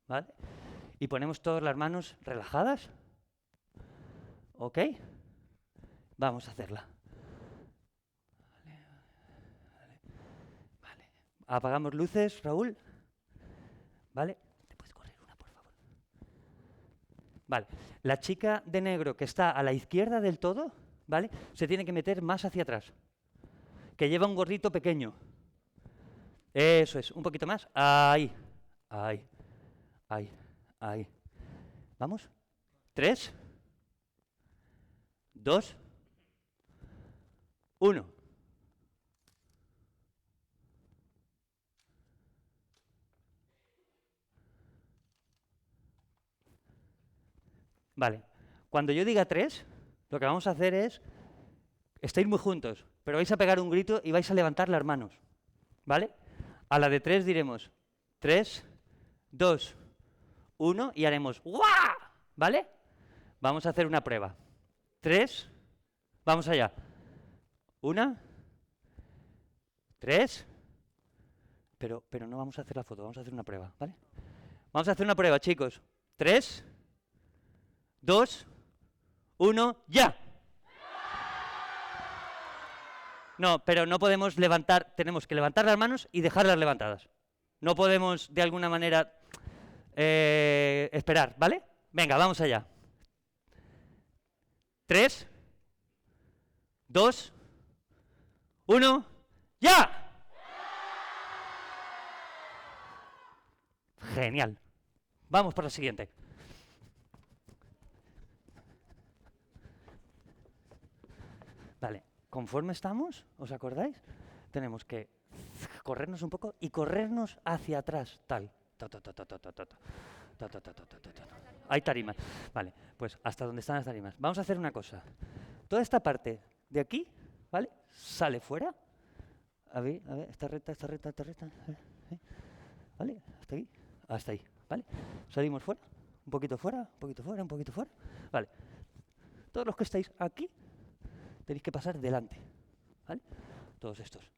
¿vale? Y ponemos todas las manos relajadas. ¿Ok? Vamos a hacerla. Vale. Apagamos luces, Raúl. ¿Vale? ¿Te puedes correr una, por favor? Vale. La chica de negro que está a la izquierda del todo, ¿vale? Se tiene que meter más hacia atrás. Que lleva un gorrito pequeño. Eso es. Un poquito más. Ahí. Ahí. Ahí. Ahí. ¿Vamos? 3, 2, 1. Vale. Cuando yo diga 3, lo que vamos a hacer es, estáis muy juntos, pero vais a pegar un grito y vais a levantar las manos. ¿Vale? A la de 3 diremos 3, 2, 1 y haremos ¡guau! ¿Vale? Vamos a hacer una prueba. 3, vamos allá. 1, 3, pero no vamos a hacer la foto, vamos a hacer una prueba, ¿vale? Vamos a hacer una prueba, chicos. 3, 2, 1, ¡ya! No, pero no podemos levantar, tenemos que levantar las manos y dejarlas levantadas. No podemos, de alguna manera, esperar, ¿vale? Venga, vamos allá. 3, 2, 1, ¡ya! Genial. Vamos por la siguiente. Vale, conforme estamos, ¿os acordáis? Tenemos que corrernos un poco y corrernos hacia atrás, tal. Hay tarimas. Vale, pues hasta donde están las tarimas. Vamos a hacer una cosa. Toda esta parte de aquí, ¿vale? Sale fuera. A ver, esta recta, esta recta, esta recta. ¿Vale? Hasta aquí. Hasta ahí, ¿vale? Salimos fuera. Un poquito fuera, un poquito fuera, un poquito fuera. Vale. Todos los que estáis aquí tenéis que pasar delante, ¿vale? Todos estos.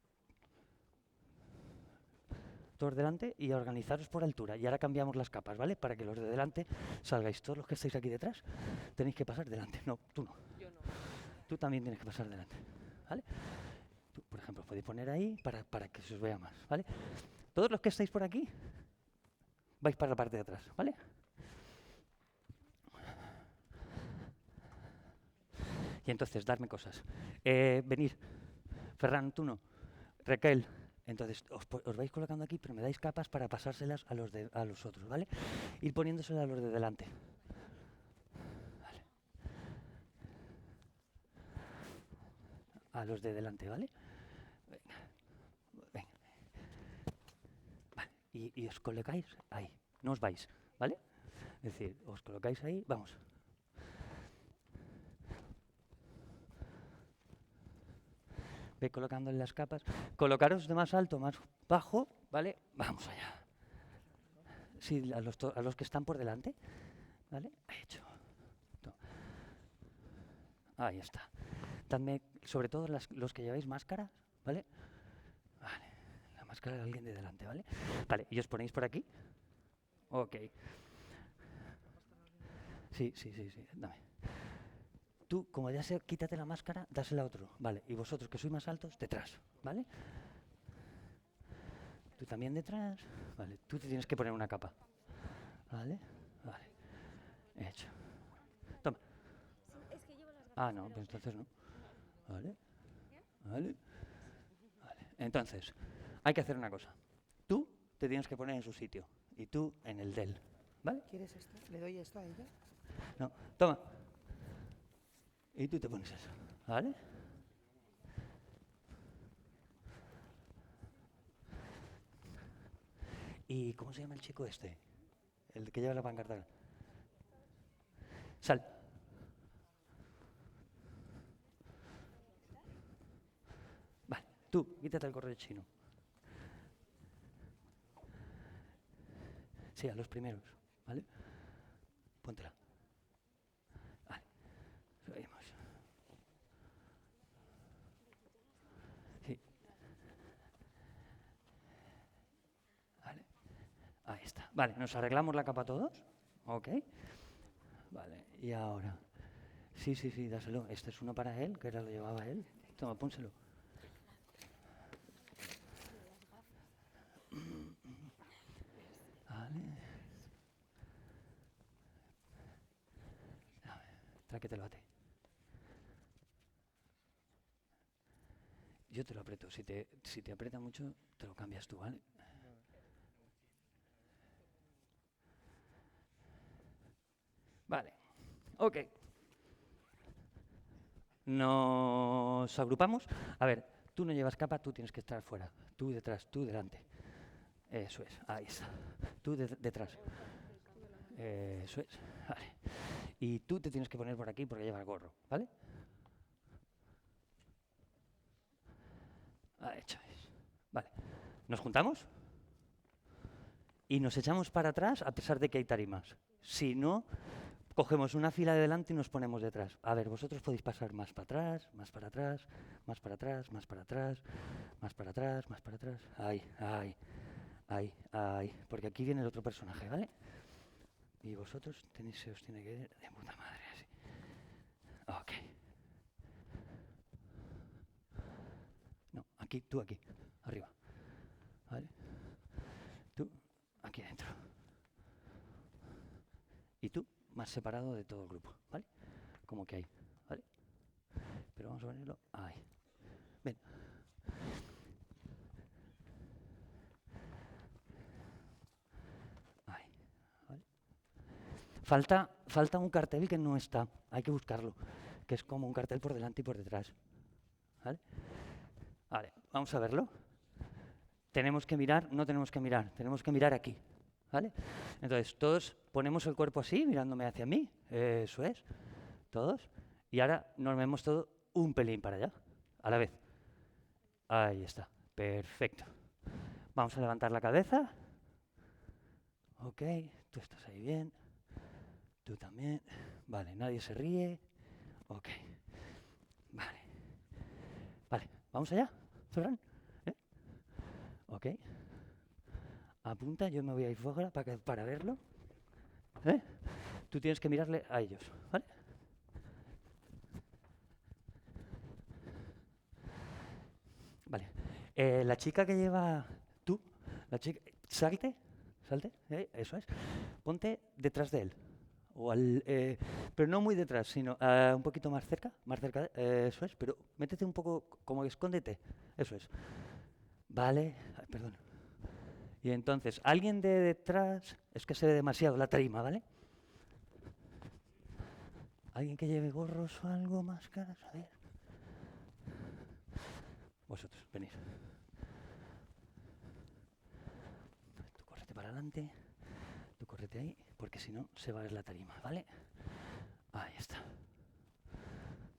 todos delante y a organizaros por altura. Y ahora cambiamos las capas, ¿vale? Para que los de delante salgáis. Todos los que estáis aquí detrás tenéis que pasar delante. No, tú no. Yo no. Tú también tienes que pasar delante, ¿vale? Tú, por ejemplo, podéis poner ahí para que se os vea más, ¿vale? Todos los que estáis por aquí vais para la parte de atrás, ¿vale? Y entonces, darme cosas. Venir. Ferran, tú no. Raquel. Entonces, os vais colocando aquí, pero me dais capas para pasárselas a los otros, ¿vale? Ir poniéndoselas a los de delante. Vale. A los de delante, ¿vale? Venga. Venga. Vale. Y os colocáis ahí. No os vais, ¿vale? Es decir, os colocáis ahí, vamos. Ve colocándole las capas. Colocaros de más alto, más bajo, ¿vale? Vamos allá. Sí, a los que están por delante, ¿vale? Hecho. Ahí está. Dadme, sobre todo los que lleváis máscaras, ¿vale? Vale. La máscara de alguien de delante, ¿vale? Vale, y os ponéis por aquí. Ok. Sí, dame. Tú, como ya sé, quítate la máscara, dásela a otro, ¿vale? Y vosotros, que sois más altos, detrás, ¿vale? Tú también detrás, ¿vale? Tú te tienes que poner una capa, ¿vale? Vale. Hecho. Toma. Es que llevo las gafas. Ah, no, pues entonces no. ¿Vale? ¿Vale? Vale. Entonces, hay que hacer una cosa. Tú te tienes que poner en su sitio y tú en el del, ¿vale? ¿Quieres esto? ¿Le doy esto a ella? No, toma. Y tú te pones eso, ¿vale? ¿Y cómo se llama el chico este? El que lleva la pancarta. Sal. Vale, tú, quítate el correo chino. Sí, a los primeros, ¿vale? Póntela. Vale, subimos. Sí. Vale. Ahí está. Vale, ¿nos arreglamos la capa todos? ¿Ok? Vale, y ahora. Sí, dáselo. Este es uno para él, que era lo llevaba él. Toma, pónselo. Vale. A ver, tráquetelo a ti. Yo te lo aprieto. Si te aprieta mucho, te lo cambias tú, ¿vale? Vale. Ok. Nos agrupamos. A ver, tú no llevas capa, tú tienes que estar fuera. Tú detrás, tú delante. Eso es, ahí está. Tú detrás. Eso es, vale. Y tú te tienes que poner por aquí porque llevas gorro, ¿vale? Hecho es. Vale. ¿Nos juntamos? Y nos echamos para atrás a pesar de que hay tarimas. Si no, cogemos una fila de delante y nos ponemos detrás. A ver, vosotros podéis pasar más para atrás, más para atrás, más para atrás, más para atrás, más para atrás, más para atrás. Ahí. Porque aquí viene el otro personaje, ¿vale? Y vosotros se os tiene que ir de puta madre, así. Ok. No, aquí, tú aquí, arriba. ¿Vale? Tú aquí dentro. Y tú más separado de todo el grupo, ¿vale? Como que ahí, ¿vale? Pero vamos a ponerlo ahí. Ven. Ahí, ¿vale? Falta un cartel que no está, hay que buscarlo, que es como un cartel por delante y por detrás, ¿vale? Vale, vamos a verlo. Tenemos que mirar, no tenemos que mirar aquí, ¿vale? Entonces, todos ponemos el cuerpo así, mirándome hacia mí, eso es, todos, y ahora nos vemos todo un pelín para allá, a la vez. Ahí está, perfecto. Vamos a levantar la cabeza. Ok, tú estás ahí bien, tú también. Vale, nadie se ríe. Ok, vale, vamos allá, Ferran. Ok. Apunta, yo me voy a ir fuera para verlo. ¿Eh? Tú tienes que mirarle a ellos, ¿vale? Vale. La chica que lleva tú, la chica, salte, eso es. Ponte detrás de él. Pero no muy detrás, sino un poquito más cerca, eso es, pero métete un poco, como escóndete, eso es. Vale, ay, perdón. Y entonces, alguien de detrás, es que se ve demasiado la tarima, ¿vale? Alguien que lleve gorros o algo, máscaras, a ver. Vosotros, venid. Tú córrete para adelante, tú córrete ahí, porque si no se va a ver la tarima, ¿vale? Ahí está.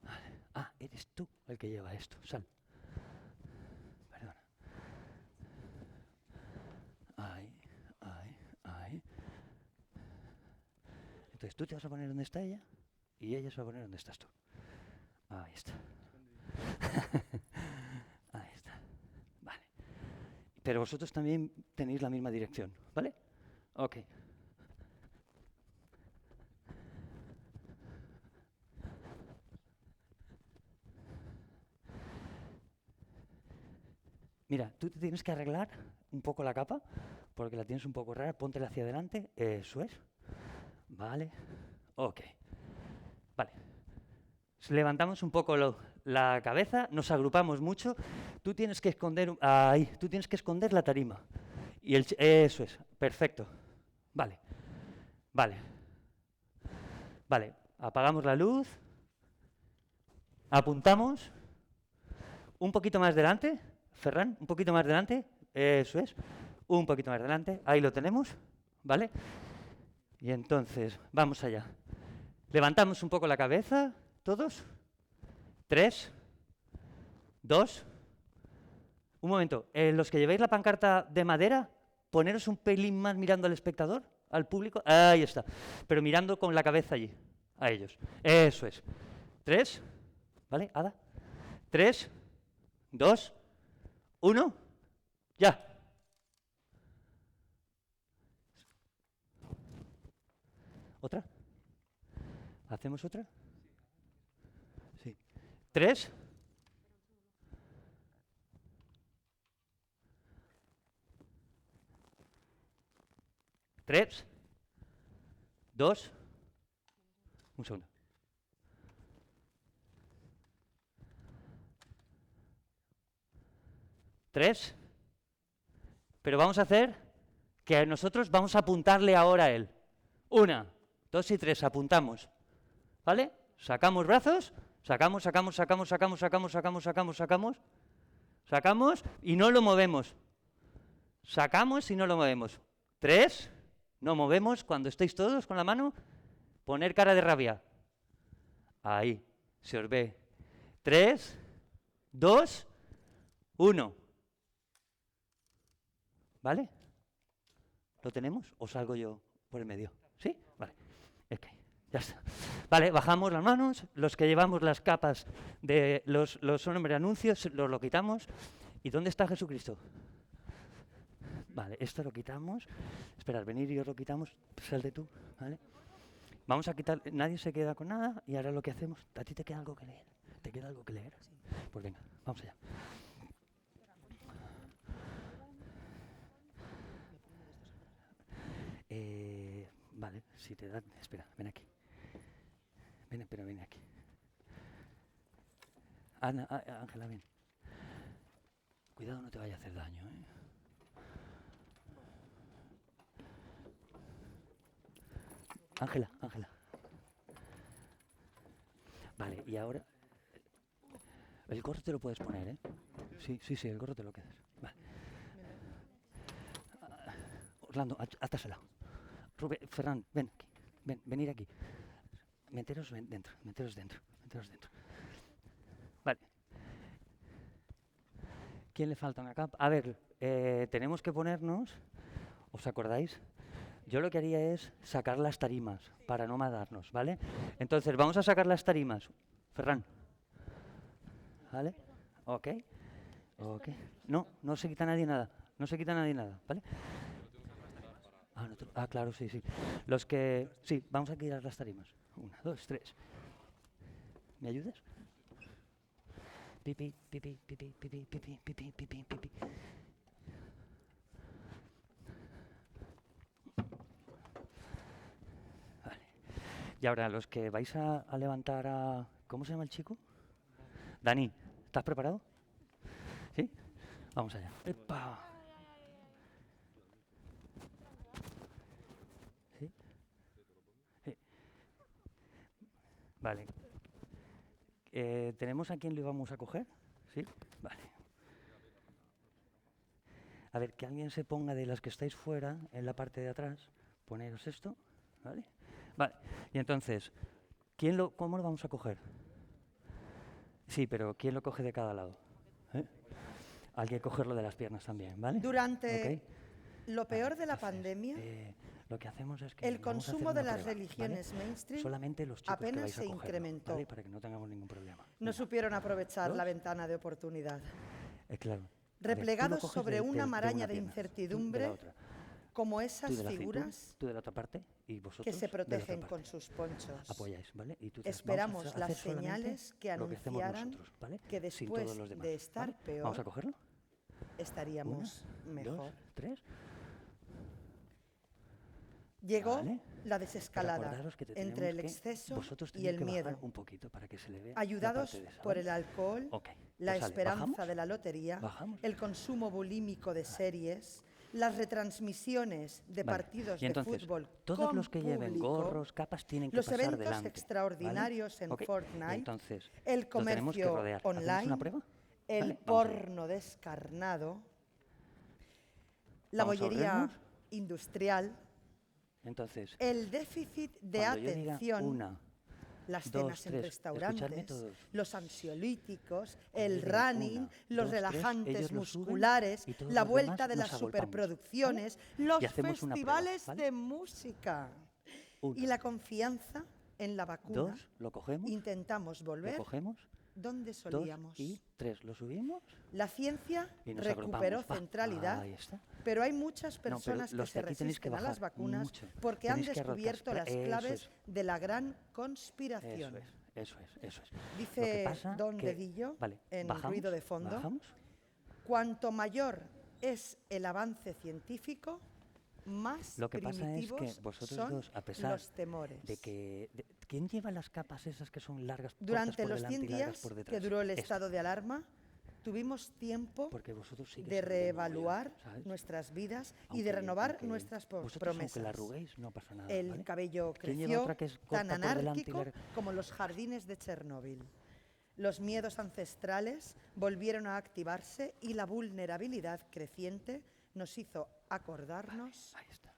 Vale. Ah, eres tú el que lleva esto, sal. Perdona. Ahí. Entonces tú te vas a poner donde está ella y ella se va a poner donde estás tú. Ahí está. Ahí está. Vale. Pero vosotros también tenéis la misma dirección, ¿vale? Ok. Mira, tú te tienes que arreglar un poco la capa, porque la tienes un poco rara. Póntela hacia adelante, eso es. Vale. Ok. Vale. Levantamos un poco la cabeza, nos agrupamos mucho. Tú tienes que esconder ahí, tú tienes que esconder la tarima. Y eso es, perfecto. Vale. Vale. Vale. Apagamos la luz. Apuntamos. Un poquito más delante, Ferran, un poquito más delante. Eso es. Un poquito más delante. Ahí lo tenemos. ¿Vale? Y entonces, vamos allá. Levantamos un poco la cabeza, todos. 3, 2. Un momento. Los que lleváis la pancarta de madera, poneros un pelín más mirando al espectador, al público. Ahí está. Pero mirando con la cabeza allí, a ellos. Eso es. 3. ¿Vale, Ada? 3, 2, 1. Ya. ¿Otra? ¿Hacemos otra? Sí. 3. 3, 2. Un segundo. 3. Pero vamos a hacer que nosotros vamos a apuntarle ahora a él. 1, 2 y 3, apuntamos. ¿Vale? Sacamos brazos, sacamos y no lo movemos. Sacamos y no lo movemos. 3, no movemos. Cuando estéis todos con la mano, poner cara de rabia. Ahí, se os ve. 3, 2, 1. ¿Vale? ¿Lo tenemos o salgo yo por el medio? ¿Sí? Vale. Ok, ya está. Vale, bajamos las manos. Los que llevamos las capas de los nombres anuncios, lo quitamos. ¿Y dónde está Jesucristo? Vale, esto lo quitamos. Esperad, venir y os lo quitamos. Salte tú, ¿vale? Vamos a quitar, nadie se queda con nada y ahora lo que hacemos, ¿a ti te queda algo que leer? ¿Te queda algo que leer? Pues venga, vamos allá. Vale, si te da, espera, ven aquí. Ven aquí. Ángela, ven. Cuidado, no te vaya a hacer daño, ¿eh? Ángela. Vale, y ahora... El gorro te lo puedes poner, ¿eh? Sí, el gorro te lo quedas. Vale. Orlando, atrásela. Ferran, ven aquí. Venid aquí. Meteros dentro. Vale. ¿Quién le falta una capa? A ver, tenemos que ponernos... ¿Os acordáis? Yo lo que haría es sacar las tarimas para no matarnos, ¿vale? Entonces, vamos a sacar las tarimas. Ferran. ¿Vale? Ok. No se quita nadie nada. ¿Vale? Claro, sí, sí. Los que... Sí, vamos a quitar las tarimas. 1, 2, 3. ¿Me ayudas? Pipi, pipi, pipi, pipi, pipi, pipi, pipi, pipi. Vale. Y ahora, los que vais a levantar a... ¿Cómo se llama el chico? Dani, ¿estás preparado? ¿Sí? Vamos allá. ¡Epa! ¿Sí? Sí. Vale. ¿Tenemos a quién lo íbamos a coger? ¿Sí? Vale. A ver, que alguien se ponga de las que estáis fuera, en la parte de atrás, poneros esto, ¿vale? Vale, y entonces, ¿cómo lo vamos a coger? Sí, pero ¿quién lo coge de cada lado? ¿Eh? Hay que cogerlo de las piernas también, ¿vale? Durante ¿Ok? lo peor de la Entonces, pandemia, lo que hacemos es que el vamos a hacer consumo de una las prueba, religiones ¿vale? mainstream Solamente los chicos que apenas vais a se cogerlo, incrementó. ¿vale? Para que no tengamos ningún problema. No Una, supieron aprovechar la dos. ventana de oportunidad. Claro. A ver, tú lo Replegados coges sobre una maraña de pierna, tú de la incertidumbre, otra. como Tú esas de la cintura, figuras tú de la otra parte y vosotros que se de la otra protegen parte. con sus ponchos. Apoyáis, ¿vale? Y tú Esperamos vamos a las hacer solamente señales que lo que hacemos anunciaran nosotros, ¿vale? que Sin después todos los demás, de estar ¿vale? peor, Vamos a cogerlo. estaríamos 1, mejor. 2, 3. Llegó Vale. la Pero desescalada acordaros que entre el tenemos que exceso vosotros y tenéis el que bajar miedo. un poquito para que se le vea Ayudados la parte de esa, por ¿vale? el alcohol, Ok, la pues sale, esperanza bajamos, de la lotería, bajamos. el consumo bulímico de series, las retransmisiones de Vale. partidos Y entonces, de fútbol todos con los que lleven público, gorros, capas, tienen que los pasar eventos delante, extraordinarios ¿vale? en Ok. Fortnite, Y entonces, el lo tenemos que comercio rodear. ¿Hacemos online, una prueba? el Vale, vamos allá. porno descarnado, la Vamos a bollería volvernos. industrial, Entonces, el déficit de cuando yo diga atención, 1, las 2, cenas en 3, escuchadme restaurantes, todos. los ansiolíticos, Cuando el yo diga running, 1, los 2, 3, relajantes ellos lo suben musculares, y todos la los vuelta demás de las nos agolpamos, superproducciones, ¿vale? los Y hacemos una prueba, festivales ¿vale? de música 1, y la confianza en la vacuna. 2, lo cogemos, Intentamos lo volver cogemos, donde 2 solíamos. y 3, lo subimos La ciencia y nos recuperó agrupamos. Va, centralidad, ahí está. pero hay muchas pero personas los que se de aquí tenéis que resisten a las bajar vacunas mucho. porque han Tenéis que descubierto rotar. las Eso claves es. de la gran conspiración. Eso es. Dice Lo que pasa Don que- Dedillo, vale, en bajamos, ruido de fondo, bajamos. cuanto mayor es el avance científico, más Lo que pasa es primitivos que vosotros son dos, a pesar los temores. de que... ¿Quién lleva las capas esas que son largas, cortas Durante por los delante 100 y largas días por detrás? que duró el Esto. estado de alarma, tuvimos tiempo Porque vosotros sí que de sois de reevaluar mogollón, ¿sabes? nuestras vidas y Aunque- de renovar aunque nuestras vosotros, promesas. aunque la arruguéis, no pasa nada. El ¿vale? cabello ¿Quién lleva creció otra que es tan corta por delante y anárquico larga? como los jardines de Chernóbil. Los miedos ancestrales volvieron a activarse y la vulnerabilidad creciente nos hizo acordarnos Ahí está.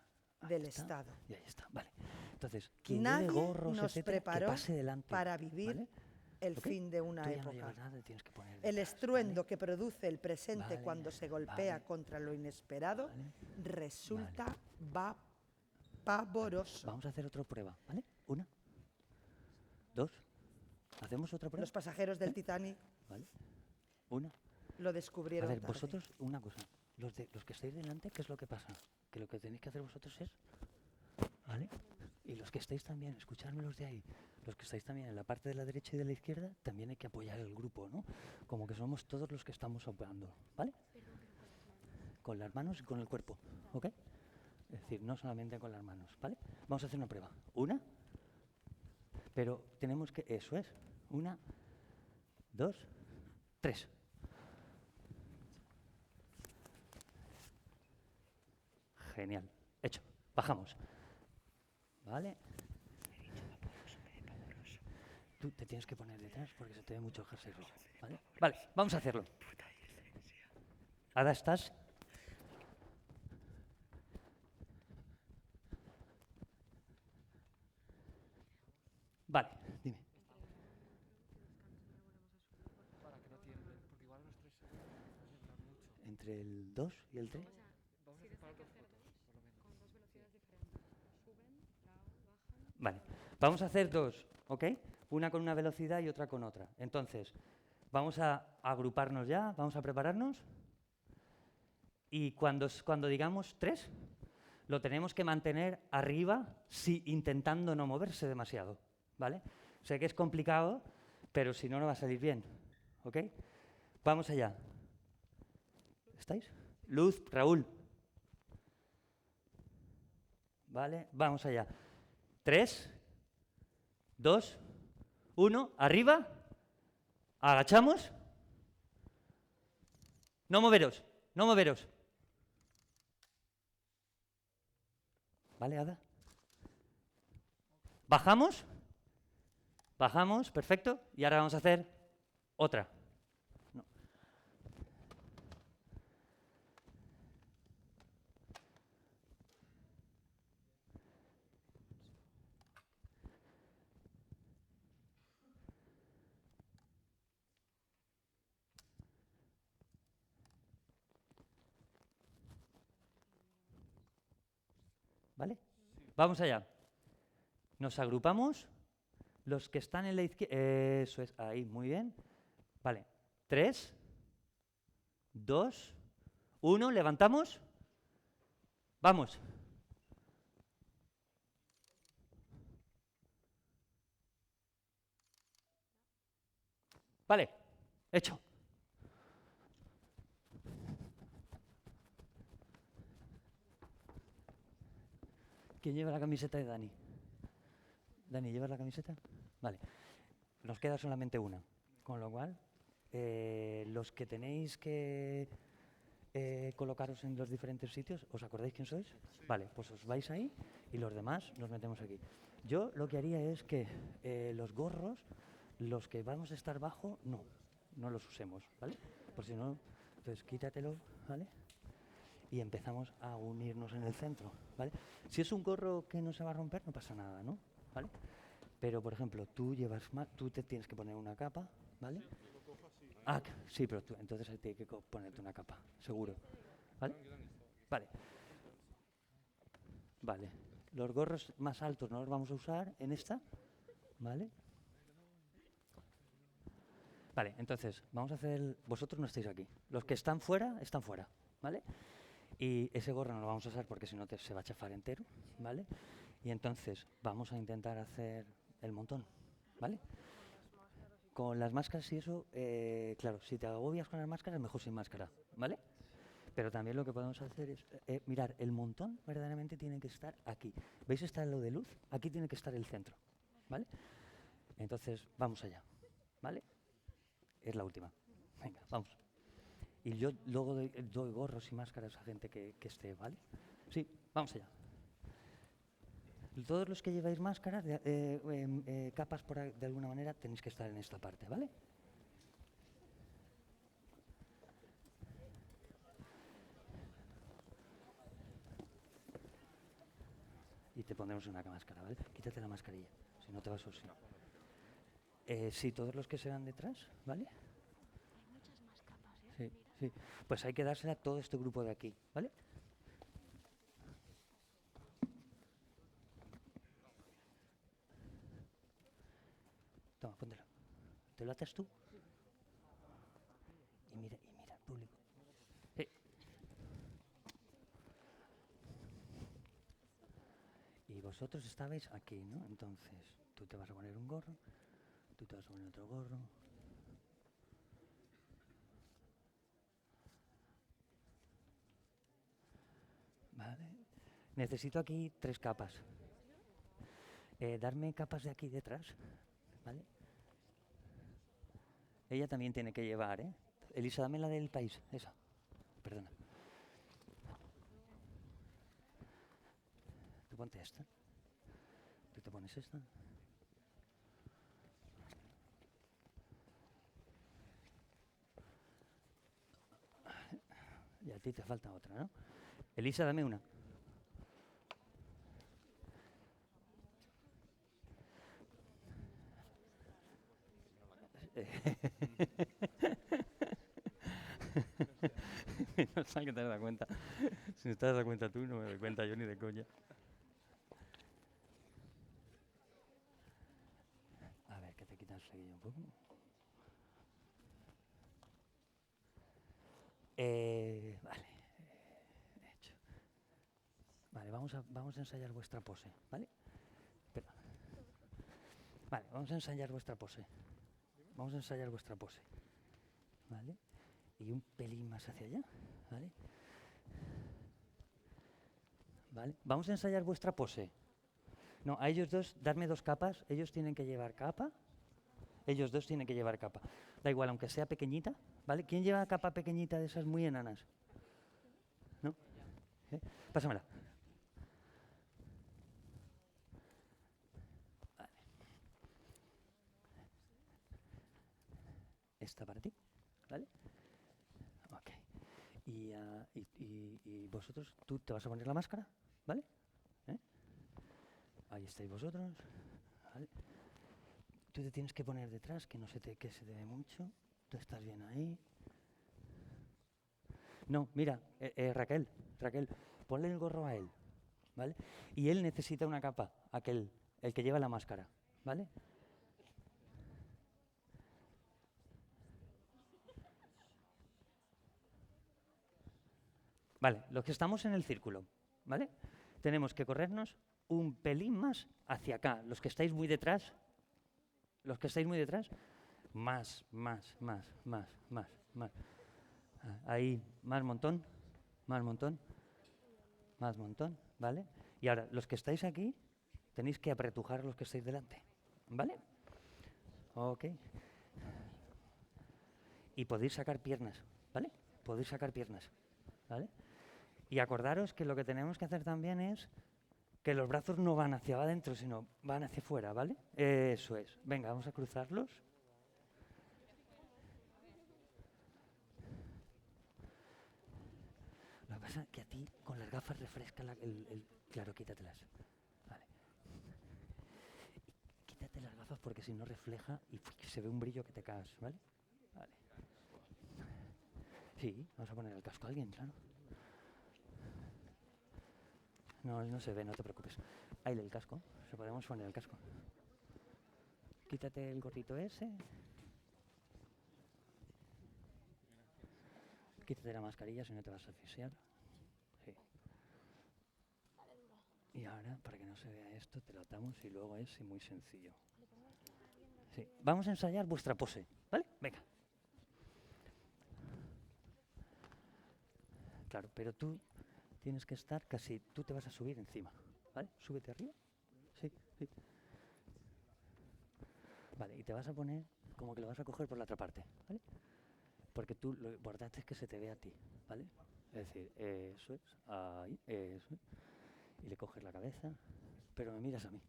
del está, Estado. Y ahí está, vale. Entonces, quien Nadie lleve gorros, nos etcétera, preparó que pase delante. para vivir ¿vale? el ¿Ok? fin de una Tú ya no época. llevas nada, tienes que poner El detrás, estruendo ¿vale? que produce el presente Vale, cuando se golpea vale. contra lo inesperado Vale. resulta pavoroso. Vamos a hacer otra prueba, ¿vale? 1, 2. ¿Hacemos otra prueba? Los pasajeros del Titanic ¿Vale? 1. lo A descubrieron ver, tarde. vosotros, una cosa. Los que estáis delante, ¿qué es lo que pasa? Que lo que tenéis que hacer vosotros es... ¿Vale? Y los que estáis también, escuchadme los de ahí, los que estáis también en la parte de la derecha y de la izquierda, también hay que apoyar el grupo, ¿no? Como que somos todos los que estamos apoyando, ¿vale? Con las manos y con el cuerpo, ¿ok? Es decir, no solamente con las manos, ¿vale? Vamos a hacer una prueba. 1, pero tenemos que... Eso es. 1, 2, 3. Genial. Hecho. Bajamos. ¿Vale? Tú te tienes que poner detrás porque se te ve mucho el jersey rojo. ¿Vale? Vale, vamos a hacerlo. Ada, ¿estás? Vale, dime. Entre el 2 y el 3. Vale, vamos a hacer dos, ¿ok? Una con una velocidad y otra con otra. Entonces, vamos a agruparnos ya, vamos a prepararnos. Y cuando digamos 3, lo tenemos que mantener arriba intentando no moverse demasiado, ¿vale? Sé que es complicado, pero si no, no va a salir bien, ¿ok? Vamos allá. ¿Estáis? Luz, Raúl. Vale, vamos allá. 3, 2, 1, arriba. Agachamos. No moveros, no moveros. ¿Vale, Ada? Bajamos. Bajamos, perfecto. Y ahora vamos a hacer otra. No. ¿Vale? Vamos allá. Nos agrupamos. Los que están en la izquierda. Eso es, ahí, muy bien. Vale. 3, 2, 1, levantamos. Vamos. Vale, hecho. ¿Quién lleva la camiseta de Dani? Dani, ¿llevas la camiseta? Vale. Nos queda solamente una. Con lo cual, los que tenéis que colocaros en los diferentes sitios, ¿os acordáis quién sois? Vale, pues os vais ahí y los demás nos metemos aquí. Yo lo que haría es que los gorros, los que vamos a estar bajo, no los usemos, ¿vale? Por si no, entonces quítatelo, ¿vale? Y empezamos a unirnos en el centro, ¿vale? Si es un gorro que no se va a romper, no pasa nada, ¿no? ¿Vale? Pero, por ejemplo, tú te tienes que poner una capa, ¿vale? Ah, sí, pero entonces tienes que ponerte una capa, seguro. ¿Vale? Vale. Vale. Los gorros más altos no los vamos a usar en esta, ¿vale? Vale, entonces, vamos a hacer... Vosotros no estáis aquí. Los que están fuera, ¿vale? Y ese gorro no lo vamos a usar porque si no se va a chafar entero, ¿vale? Y entonces vamos a intentar hacer el montón, ¿vale? Con las máscaras y eso, claro, si te agobias con las máscaras, mejor sin máscara, ¿vale? Pero también lo que podemos hacer es, mirar, el montón verdaderamente tiene que estar aquí. ¿Veis está lo de luz? Aquí tiene que estar el centro, ¿vale? Entonces, vamos allá, ¿vale? Es la última. Venga, vamos. Y yo luego doy gorros y máscaras a gente que esté, ¿vale? Sí, vamos allá. Todos los que lleváis máscaras, capas de alguna manera, tenéis que estar en esta parte, ¿vale? Y te pondremos una máscara, ¿vale? Quítate la mascarilla, si no te vas a obsesionar. Sí, todos los que se van detrás, ¿vale? Hay muchas más capas, ¿eh? Sí, sí. Pues hay que dársela a todo este grupo de aquí, ¿vale? Toma, póntelo. ¿Te lo haces tú? Y mira, el público. Sí. Y vosotros estabais aquí, ¿no? Entonces, tú te vas a poner un gorro, tú te vas a poner otro gorro. Vale. Necesito aquí 3 capas. Darme capas de aquí detrás, ¿vale? Ella también tiene que llevar, ¿eh? Elisa, dame la del país, esa. Perdona. Tú ponte esta. Tú te pones esta. Y a ti te falta otra, ¿no? Elisa, dame una. No sé que te has dado cuenta. Si no te has dado cuenta tú, no me doy cuenta yo ni de coña. A ver, que te quitas el flequillo un poco. Vale. Hecho. Vale, vamos. vamos a ensayar vuestra pose, ¿vale? Espera. Vale, vamos a ensayar vuestra pose. Vamos a ensayar vuestra pose. ¿Vale? Y un pelín más hacia allá, ¿vale? ¿Vale? Vamos a ensayar vuestra pose. No, a ellos dos, darme 2 capas, ellos tienen que llevar capa. Ellos dos tienen que llevar capa. Da igual, aunque sea pequeñita, ¿vale? ¿Quién lleva capa pequeñita de esas muy enanas? ¿No? ¿Eh? Pásamela. Vale. Esta para ti, ¿vale? Ok. Y vosotros, tú te vas a poner la máscara, ¿vale? ¿Eh? Ahí estáis vosotros, ¿vale? Tú te tienes que poner detrás, que no se te, que se te ve mucho. Tú estás bien ahí. No, mira, Raquel, ponle el gorro a él, ¿vale? Y él necesita una capa, el que lleva la máscara, ¿vale? Vale, los que estamos en el círculo, ¿vale? Tenemos que corrernos un pelín más hacia acá. Los que estáis muy detrás, más. Ahí, más montón, ¿vale? Y ahora, los que estáis aquí, tenéis que apretujar a los que estáis delante, ¿vale? Ok. Y podéis sacar piernas, ¿vale? Podéis sacar piernas, ¿vale? Y acordaros que lo que tenemos que hacer también es que los brazos no van hacia adentro, sino van hacia afuera, ¿vale? Eso es. Venga, vamos a cruzarlos. Lo que pasa es que a ti con las gafas refresca Claro, quítatelas. Vale. Y quítate las gafas porque si no refleja y se ve un brillo que te cagas, ¿vale? Vale. Sí, vamos a poner el casco a alguien, claro. No se ve, no te preocupes. Ahí el casco, se podemos poner el casco. Quítate el gorrito ese. Quítate la mascarilla si no te vas a asfixiar. Sí. Y ahora, para que no se vea esto, te lo atamos y luego es muy sencillo. Sí. Vamos a ensayar vuestra pose, ¿vale? Venga. Claro, pero tú tienes que estar casi, tú te vas a subir encima, ¿vale? Súbete arriba. Sí. Vale, y te vas a poner como que lo vas a coger por la otra parte, ¿vale? Porque tú lo importante es que se te vea a ti, ¿vale? Es decir, eso es, ahí, eso es. Y le coges la cabeza, pero me miras a mí.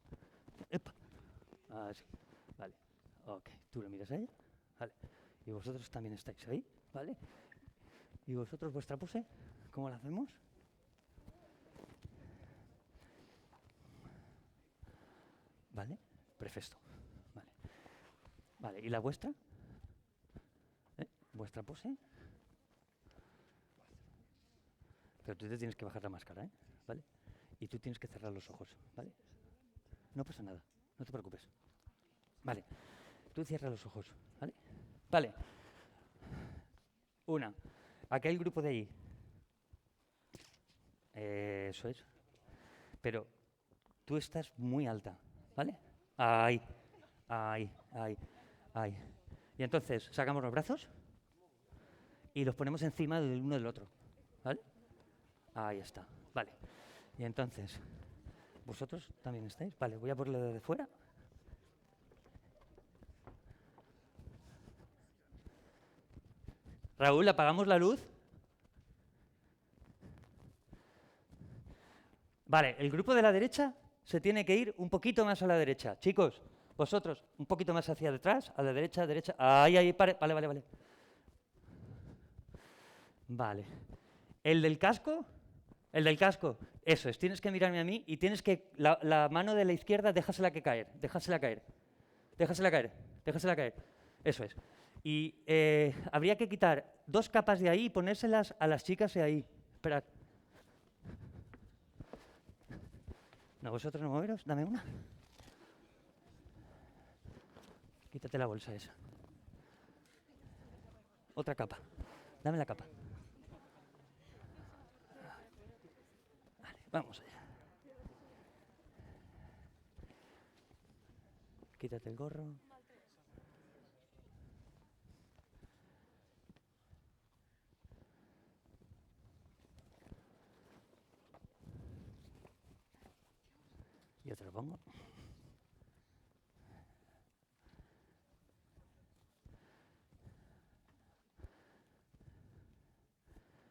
¡Epa! Así, vale. Ok, tú le miras a ella, ¿vale? Y vosotros también estáis ahí, ¿vale? ¿Y vosotros vuestra pose? ¿Cómo la hacemos? ¿Vale? Perfecto. Vale. Vale, ¿y la vuestra? ¿Vuestra pose? Pero tú te tienes que bajar la máscara, ¿eh? ¿Vale? Y tú tienes que cerrar los ojos, ¿vale? No pasa nada, no te preocupes. Vale, tú cierras los ojos, ¿vale? Vale. Una, aquel grupo de ahí. Eso es. Pero tú estás muy alta, ¿vale? Ahí. Y entonces sacamos los brazos y los ponemos encima del uno del otro, ¿vale? Ahí está, vale. Y entonces, ¿vosotros también estáis? Vale, voy a ponerlo desde fuera. Raúl, ¿apagamos la luz? Vale, el grupo de la derecha se tiene que ir un poquito más a la derecha. Chicos, vosotros, un poquito más hacia detrás, a la derecha, derecha. Ahí, pare. Vale. Vale. El del casco, eso es, tienes que mirarme a mí y tienes que, la mano de la izquierda, déjasela caer. Eso es. Y habría que quitar 2 capas de ahí y ponérselas a las chicas de ahí. Espera. No, vosotros no moveros, dame una. Quítate la bolsa esa. Otra capa. Dame la capa. Vale, vamos allá. Quítate el gorro. Yo te lo pongo.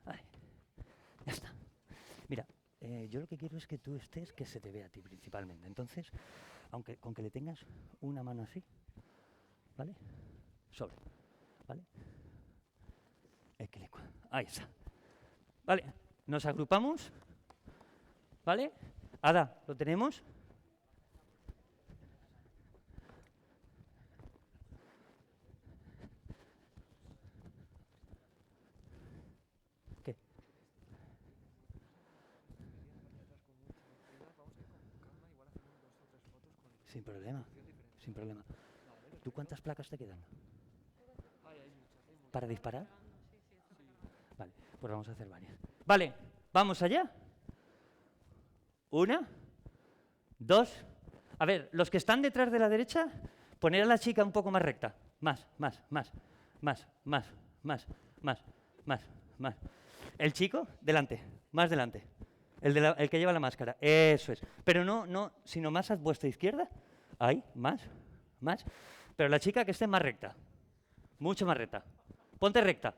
Vale, ya está. Mira, yo lo que quiero es que tú estés, que se te vea a ti principalmente. Entonces, aunque con que le tengas una mano así, ¿vale? Sobre, ¿vale? Ahí está. Vale, nos agrupamos, ¿vale? Ada, ¿lo tenemos? ¿Qué? Sin problema, sin problema. ¿Tú cuántas placas te quedan? ¿Para disparar? Vale, pues vamos a hacer varias. Vale, vamos allá. 1, 2. A ver, los que están detrás de la derecha, poner a la chica un poco más recta. Más. El chico, delante, más delante. El que lleva la máscara, eso es. Pero no, sino más a vuestra izquierda. Ahí, más. Pero la chica que esté más recta. Mucho más recta. Ponte recta.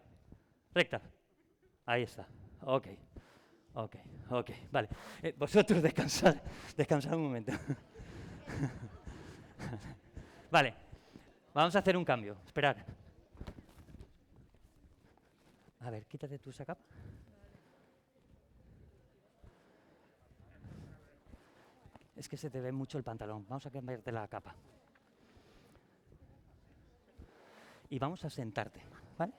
Ahí está. Ok. Vale. Vosotros descansad un momento. Vale. Vamos a hacer un cambio. Esperad. A ver, quítate tú esa capa. Es que se te ve mucho el pantalón. Vamos a cambiarte la capa. Y vamos a sentarte, ¿vale?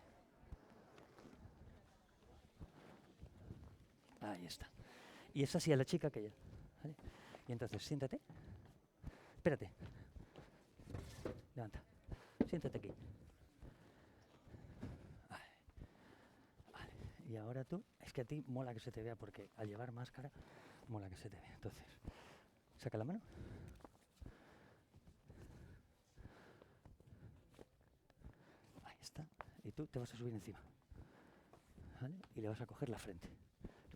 Ahí está. Y es así a la chica que ella. ¿Vale? Y entonces, siéntate. Espérate. Levanta. Siéntate aquí. Vale. Y ahora tú, es que a ti mola que se te vea porque al llevar máscara mola que se te vea. Entonces, saca la mano. Ahí está. Y tú te vas a subir encima. ¿Vale? Y le vas a coger la frente.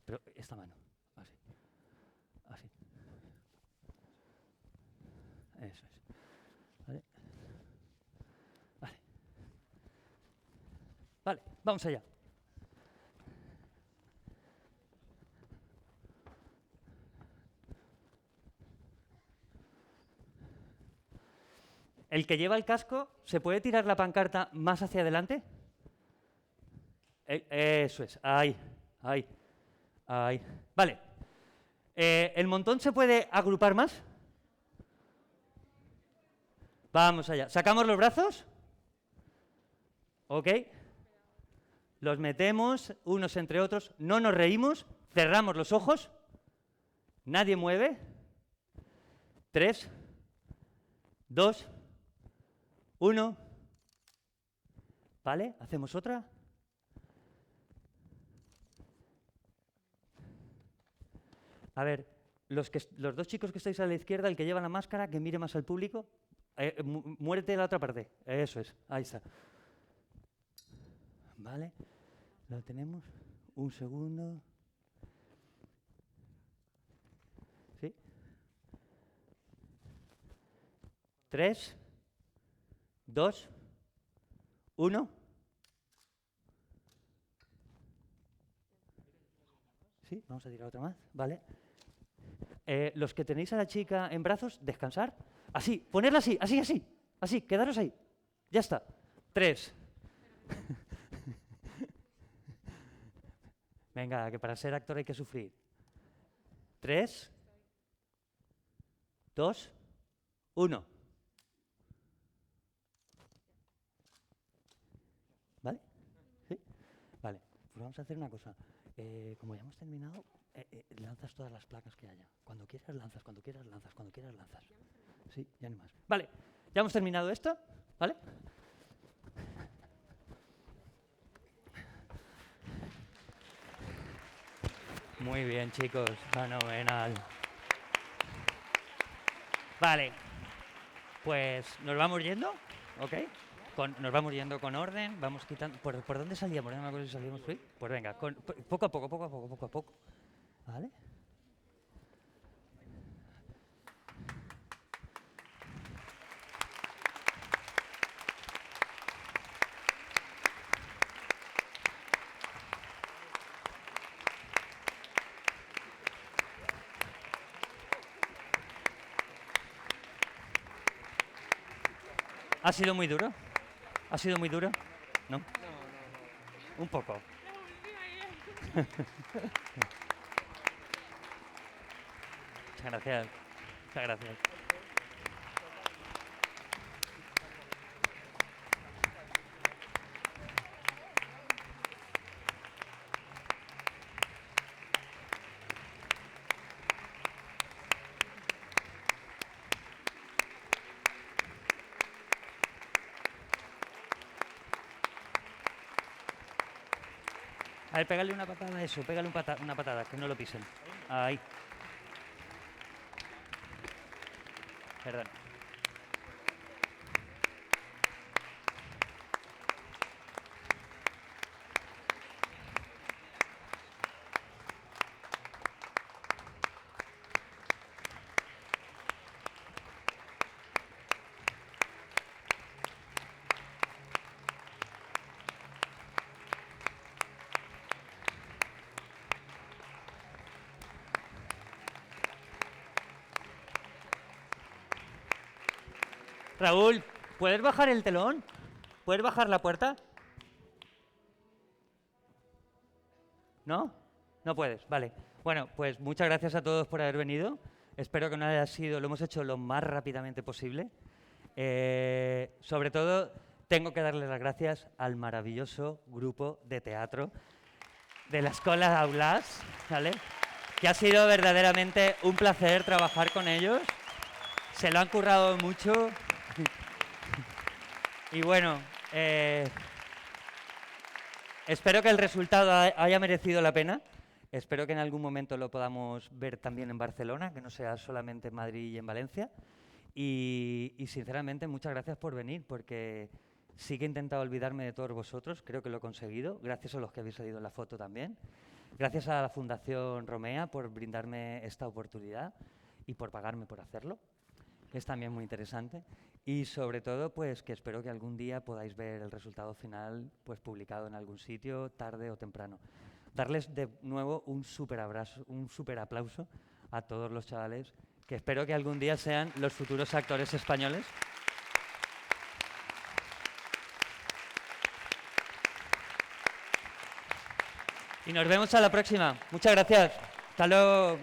Pero esta mano, así. Eso es. ¿Vale? Vale, vamos allá. El que lleva el casco, ¿se puede tirar la pancarta más hacia adelante? Eso es, ahí. Vale. ¿El montón se puede agrupar más? Vamos allá. ¿Sacamos los brazos? Ok. Los metemos unos entre otros. No nos reímos. Cerramos los ojos. Nadie mueve. 3, 2, 1. ¿Vale? ¿Hacemos otra? A ver, los dos chicos que estáis a la izquierda, el que lleva la máscara, que mire más al público. Muérete de la otra parte. Eso es. Ahí está. Vale. Lo tenemos. Un segundo. ¿Sí? 3, 2, 1. Sí, vamos a tirar otra más. Vale. Los que tenéis a la chica en brazos, descansar. Así, ponerla así, así, quedaros ahí. Ya está. 3. Venga, que para ser actor hay que sufrir. 3, 2, 1. ¿Vale? ¿Sí? Vale, pues vamos a hacer una cosa. Como ya hemos terminado, lanzas todas las placas que haya. Cuando quieras lanzas. Sí, ya no más. Vale, ya hemos terminado esto, ¿vale? Muy bien, chicos, fenomenal. Vale, Pues nos vamos yendo, ¿ok? Nos vamos yendo con orden, vamos quitando... ¿Por dónde salíamos? No me acuerdo si salíamos por ahí. Pues venga, poco a poco. ¿Vale? ¿Ha sido muy duro? ¿Ha sido muy duro? ¿No? No. Un poco. Muchas gracias. Muchas gracias. A ver, pégale una patada a eso, pégale una patada, que no lo pisen. Ahí. Perdón. Raúl, ¿puedes bajar el telón? ¿Puedes bajar la puerta? ¿No? No puedes, vale. Bueno, pues muchas gracias a todos por haber venido. Espero que no haya sido, lo hemos hecho lo más rápidamente posible. Sobre todo, tengo que darles las gracias al maravilloso grupo de teatro de la Escola Aulas, ¿vale? Que ha sido verdaderamente un placer trabajar con ellos. Se lo han currado mucho. Y bueno, espero que el resultado haya merecido la pena. Espero que en algún momento lo podamos ver también en Barcelona, que no sea solamente en Madrid y en Valencia. Y sinceramente, muchas gracias por venir, porque sí que he intentado olvidarme de todos vosotros. Creo que lo he conseguido, gracias a los que habéis salido en la foto también. Gracias a la Fundación Romea por brindarme esta oportunidad y por pagarme por hacerlo. Es también muy interesante. Y sobre todo, pues que espero que algún día podáis ver el resultado final pues publicado en algún sitio, tarde o temprano. Darles de nuevo un súper abrazo, un súper aplauso a todos los chavales, que espero que algún día sean los futuros actores españoles. Y nos vemos a la próxima. Muchas gracias. Hasta luego.